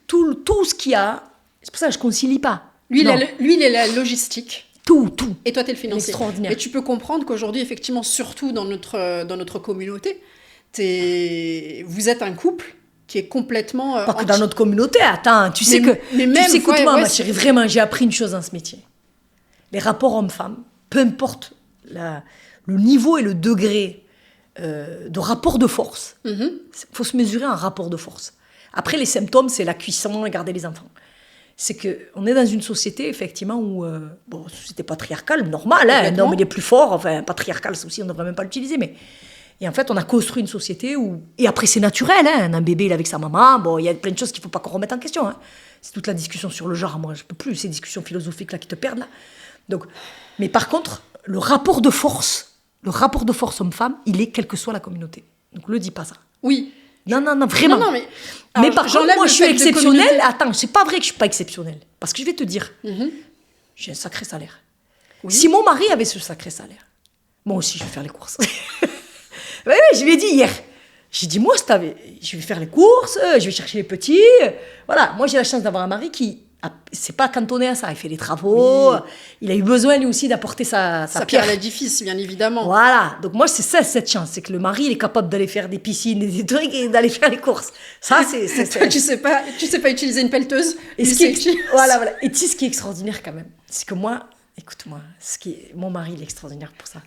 tout ce qu'il y a, c'est pour ça que je concilie pas. Lui, il est la logistique. Tout. Et toi, tu es le financier. Extraordinaire. Et tu peux comprendre qu'aujourd'hui, effectivement, surtout dans notre communauté, vous êtes un couple qui est complètement... Pas que dans notre communauté, attends, tu sais, écoute-moi, ma chérie, vraiment, j'ai appris une chose dans ce métier. Les rapports hommes-femmes, peu importe le niveau et le degré de rapport de force. Il faut se mesurer un rapport de force. Après, les symptômes, c'est la cuisson et garder les enfants. C'est qu'on est dans une société, effectivement, où... société patriarcale, normal, hein, un homme, il est plus fort. Enfin, patriarcal, ça aussi, on ne devrait même pas l'utiliser, mais... Et en fait, on a construit une société où... Et après, c'est naturel, hein, un bébé, il est avec sa maman. Bon, il y a plein de choses qu'il ne faut pas qu'on remette en question. Hein. C'est toute la discussion sur le genre. Moi, je ne peux plus, ces discussions philosophiques-là qui te perdent, là. Donc, mais par contre, le rapport de force homme-femme, il est quelle que soit la communauté. Donc, le dis pas ça. Oui. Non, vraiment. Non, mais par contre, moi, je suis exceptionnelle. Attends, c'est pas vrai que je suis pas exceptionnelle. Parce que je vais te dire, j'ai un sacré salaire. Oui. Si mon mari avait ce sacré salaire, moi aussi, je vais faire les courses. Oui, je lui ai dit hier. J'ai dit, moi, je vais faire les courses, je vais chercher les petits. Voilà, moi, j'ai la chance d'avoir un mari qui... C'est pas cantonné à ça, il fait les travaux, il a eu besoin lui aussi d'apporter sa pierre à l'édifice, bien évidemment. Voilà, donc moi c'est ça cette chance, c'est que le mari il est capable d'aller faire des piscines et des trucs et d'aller faire les courses. Ça c'est... Toi, tu sais pas utiliser une pelleteuse. Et voilà. Et tu sais ce qui est extraordinaire quand même, c'est que moi, écoute-moi, mon mari il est extraordinaire pour ça.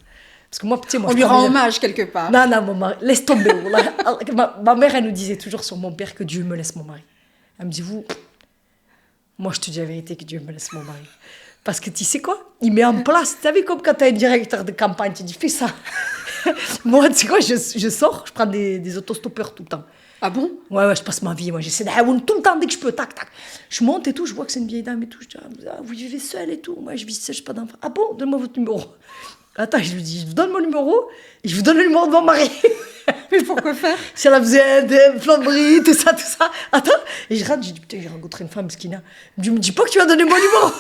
Parce que moi, tu sais, on lui rend hommage quelque part. Non, mon mari, laisse tomber. ma mère elle nous disait toujours sur mon père que Dieu me laisse mon mari. Elle me dit moi, je te dis la vérité, que Dieu me laisse mon mari. Parce que tu sais quoi? Il met en place. Tu as vu comme quand tu as un directeur de campagne, tu dis, fais ça. Moi, tu sais quoi, je sors, je prends des autostoppeurs tout le temps. Ah bon? Ouais, je passe ma vie. Moi, j'essaie d'aller tout le temps dès que je peux. Tac. Je monte et tout, je vois que c'est une vieille dame et tout. Je dis, vous vivez seule et tout. Moi, je vis seule, je n'ai pas d'enfant. Ah bon? Donne-moi votre numéro. Attends, je lui dis, je vous donne mon numéro et je vous donne le numéro de mon mari. Mais pourquoi faire? Si elle a besoin de plomberie, tout ça. Attends. Et je rentre, je dis, putain, j'ai rencontré une femme skina. Je me dis pas que tu vas donner mon numéro.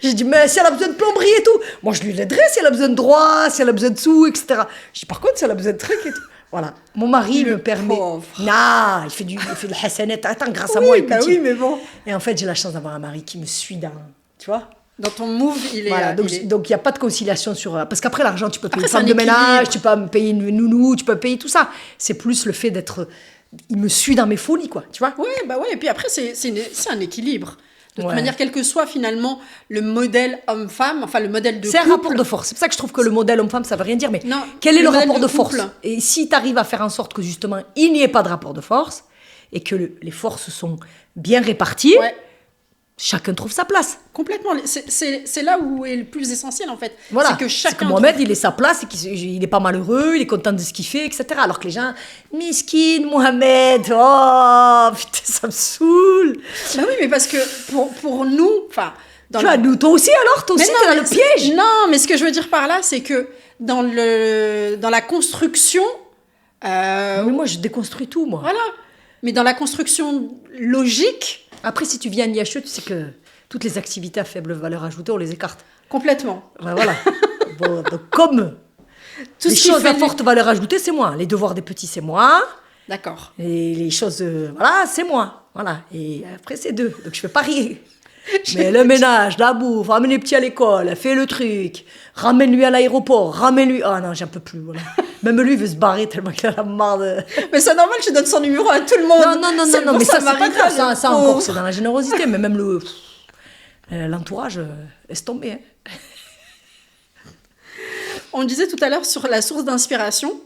J'ai dit, mais si elle a besoin de plomberie et tout, moi je lui l'aiderai si elle a besoin de droit, si elle a besoin de sous, etc. Je dis, par contre, si elle a besoin de trucs et tout. Voilà. Mon mari me permet. Pauvre. Non, il fait le hassanet. Attends, grâce à moi, il oui, mais bon. Et en fait, j'ai la chance d'avoir un mari qui me suit dans. Tu vois? Dans ton move, il est... Voilà, donc il n'y a pas de conciliation sur... Parce qu'après, l'argent, tu peux payer une femme de ménage, tu peux me payer une nounou, tu peux payer tout ça. C'est plus le fait d'être... Il me suit dans mes folies, quoi, tu vois? Oui, et puis après, c'est un équilibre. De toute manière, quel que soit finalement le modèle homme-femme, enfin le modèle de couple... C'est un rapport de force. C'est pour ça que je trouve que le modèle homme-femme, ça ne veut rien dire, mais quel est le rapport de force? Et si tu arrives à faire en sorte que justement, il n'y ait pas de rapport de force, et que les forces sont bien réparties... Chacun trouve sa place. Complètement. C'est là où est le plus essentiel, en fait. Voilà. C'est que chacun... Mohamed, il est sa place, il n'est pas malheureux, il est content de ce qu'il fait, etc. Alors que les gens, miskin, Mohamed, oh, putain, ça me saoule. Bah oui, mais parce que pour nous... Tu vois, toi aussi, alors? Toi aussi, t'es dans le piège. Non, mais ce que je veux dire par là, c'est que dans la construction... Mais moi, je déconstruis tout, moi. Voilà. Mais dans la construction logique... Après, si tu viens à l'IHE, tu sais que toutes les activités à faible valeur ajoutée, on les écarte. Complètement. Ben voilà. Bon, donc, comme tout les choses à forte valeur ajoutée, c'est moi. Les devoirs des petits, c'est moi. D'accord. Et les choses, voilà, c'est moi. Voilà. Et après, c'est deux. Donc, je fais parier. Mais le ménage, la bouffe, ramène les petits à l'école, fais le truc, ramène-lui à l'aéroport, ramène-lui... Ah non, j'en peux plus, voilà. Même lui, il veut se barrer tellement qu'il a la marre de... Mais c'est normal, je donne son numéro à tout le monde. Non, mais ça, c'est pas grave, ça encore, c'est dans la générosité, mais même l'entourage, laisse tomber. Hein. On disait tout à l'heure sur la source d'inspiration,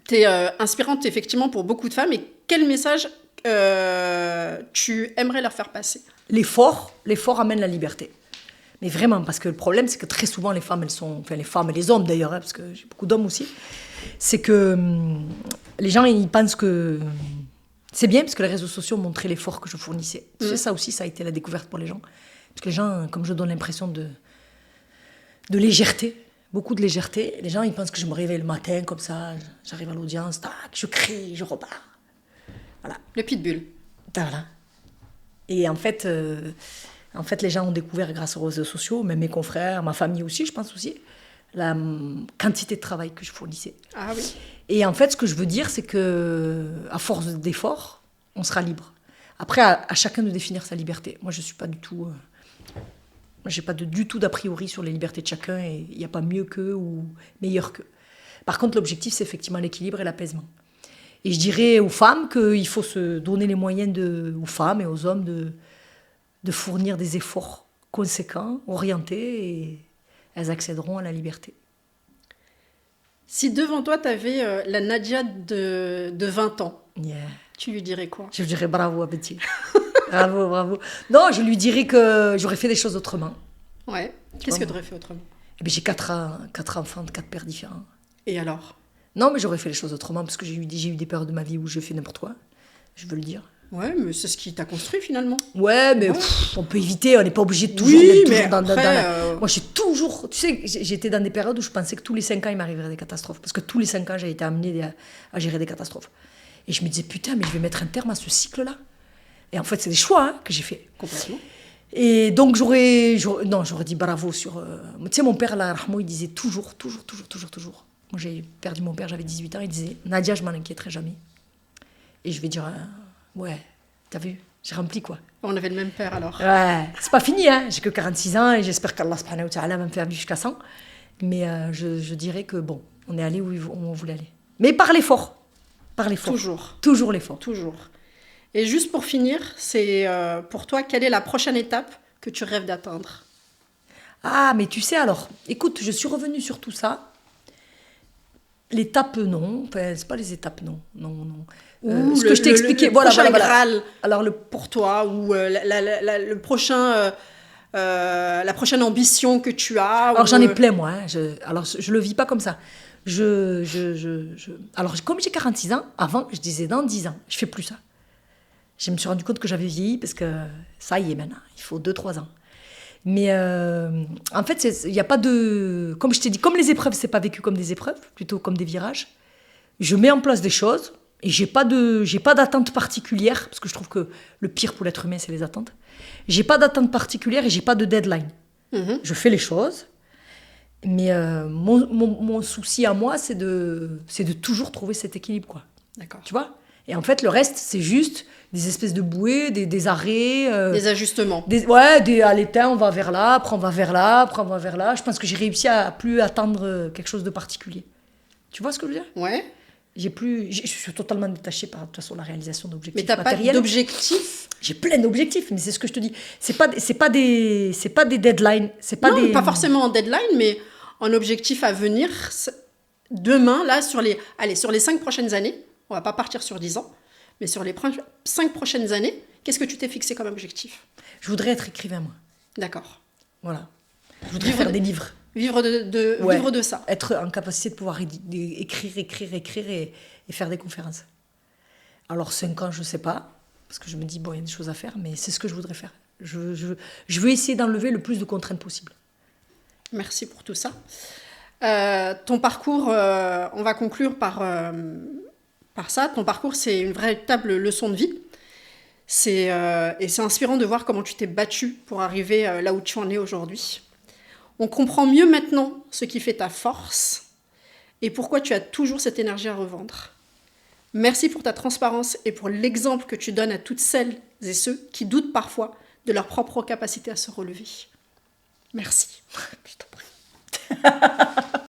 t'es inspirante effectivement pour beaucoup de femmes, et quel message tu aimerais leur faire passer? L'effort amène la liberté. Mais vraiment, parce que le problème, c'est que très souvent, les femmes, les femmes et les hommes d'ailleurs, hein, parce que j'ai beaucoup d'hommes aussi, c'est que les gens, ils pensent que c'est bien, parce que les réseaux sociaux montraient l'effort que je fournissais. Tu sais, ça aussi, ça a été la découverte pour les gens. Parce que les gens, comme je donne l'impression de légèreté, beaucoup de légèreté, les gens, ils pensent que je me réveille le matin, comme ça, j'arrive à l'audience, tac, je crie, je repars. Voilà. Le pitbull. Voilà. Et en fait, les gens ont découvert grâce aux réseaux sociaux, même mes confrères, ma famille aussi, je pense aussi, la quantité de travail que je fournissais. Ah oui. Et en fait, ce que je veux dire, c'est que à force d'efforts, on sera libre. Après, à chacun de définir sa liberté. Moi, je suis pas du tout... j'ai pas du tout d'a priori sur les libertés de chacun, et il n'y a pas mieux qu'eux ou meilleur qu'eux. Par contre, l'objectif, c'est effectivement l'équilibre et l'apaisement. Et je dirais aux femmes qu'il faut se donner les moyens, aux femmes et aux hommes, de fournir des efforts conséquents, orientés, et elles accéderont à la liberté. Si devant toi, tu avais la Nadia de 20 ans, tu lui dirais quoi? Je lui dirais bravo, Abeti. Bravo, bravo. Non, je lui dirais que j'aurais fait des choses autrement. Ouais. Qu'est-ce que tu aurais fait autrement? Eh bien, j'ai quatre enfants de 4 pères différents. Et alors? Non, mais j'aurais fait les choses autrement, parce que j'ai eu des périodes de ma vie où je fais n'importe quoi. Je veux le dire. Ouais, mais c'est ce qui t'a construit finalement. Ouais, mais on peut éviter, on n'est pas obligé de toujours être dans Moi, j'ai toujours... Tu sais, j'étais dans des périodes où je pensais que tous les 5 ans, il m'arriverait des catastrophes. Parce que tous les 5 ans, j'ai été amenée à gérer des catastrophes. Et je me disais, putain, mais je vais mettre un terme à ce cycle-là. Et en fait, c'est des choix que j'ai fait. Complètement. Et donc, j'aurais dit bravo sur... Tu sais, mon père, là, Rahmo, il disait toujours. Moi, j'ai perdu mon père, j'avais 18 ans, il disait, Nadia, je m'en inquiéterai jamais. Et je vais dire, ouais, t'as vu, j'ai rempli, quoi. On avait le même père, alors. Ouais, c'est pas fini, hein. J'ai que 46 ans, et j'espère qu'Allah subhanahu wa ta'ala va me faire vivre jusqu'à 100. Mais je dirais que, bon, on est allé où on voulait aller. Mais par l'effort. Toujours l'effort. Toujours. Et juste pour finir, c'est pour toi, quelle est la prochaine étape que tu rêves d'atteindre? Ah, mais tu sais, alors, écoute, je suis revenue sur tout ça. L'étape, non. Enfin, c'est pas les étapes, non. Ce que je t'ai expliqué, voilà. Graal, alors pour toi, ou le prochain, la prochaine ambition que tu as. Alors j'en ai plein, moi. Hein. Je le vis pas comme ça. Alors comme j'ai 46 ans, avant je disais dans 10 ans, je fais plus ça. Je me suis rendu compte que j'avais vieilli, parce que ça y est maintenant, il faut 2-3 ans. Mais en fait, il n'y a pas de... Comme je t'ai dit, comme les épreuves, c'est pas vécu comme des épreuves, plutôt comme des virages, je mets en place des choses, et j'ai pas d'attente particulière, parce que je trouve que le pire pour l'être humain, c'est les attentes. J'ai pas d'attente particulière et j'ai pas de deadline. Je fais les choses, mais mon souci à moi, c'est de toujours trouver cet équilibre, quoi. D'accord. Tu vois ? Et en fait, le reste, c'est juste des espèces de bouées, des arrêts. Des ajustements. Allez, on va vers là, après on va vers là, après on va vers là. Je pense que j'ai réussi à plus attendre quelque chose de particulier. Tu vois ce que je veux dire ? Ouais. Je suis totalement détachée par, de toute façon, la réalisation d'objectifs matériels. Mais t'as pas d'objectifs ? J'ai plein d'objectifs, mais c'est ce que je te dis. C'est pas des deadlines. Pas forcément en deadline, mais en objectif à venir. Demain, là, sur les 5 prochaines années, on va pas partir sur 10 ans, mais sur les 5 prochaines années, qu'est-ce que tu t'es fixé comme objectif ? Je voudrais être écrivain, moi. D'accord. Voilà. Je voudrais faire des livres. Vivre de ça. Être en capacité de pouvoir écrire et faire des conférences. Alors 5 ans, je ne sais pas, parce que je me dis, bon, il y a des choses à faire, mais c'est ce que je voudrais faire. Je veux essayer d'enlever le plus de contraintes possible. Merci pour tout ça. Ton parcours, on va conclure par ça. Ton parcours, c'est une véritable leçon de vie. Et c'est inspirant de voir comment tu t'es battue pour arriver là où tu en es aujourd'hui. On comprend mieux maintenant ce qui fait ta force et pourquoi tu as toujours cette énergie à revendre. Merci pour ta transparence et pour l'exemple que tu donnes à toutes celles et ceux qui doutent parfois de leur propre capacité à se relever. Merci. Je t'en prie.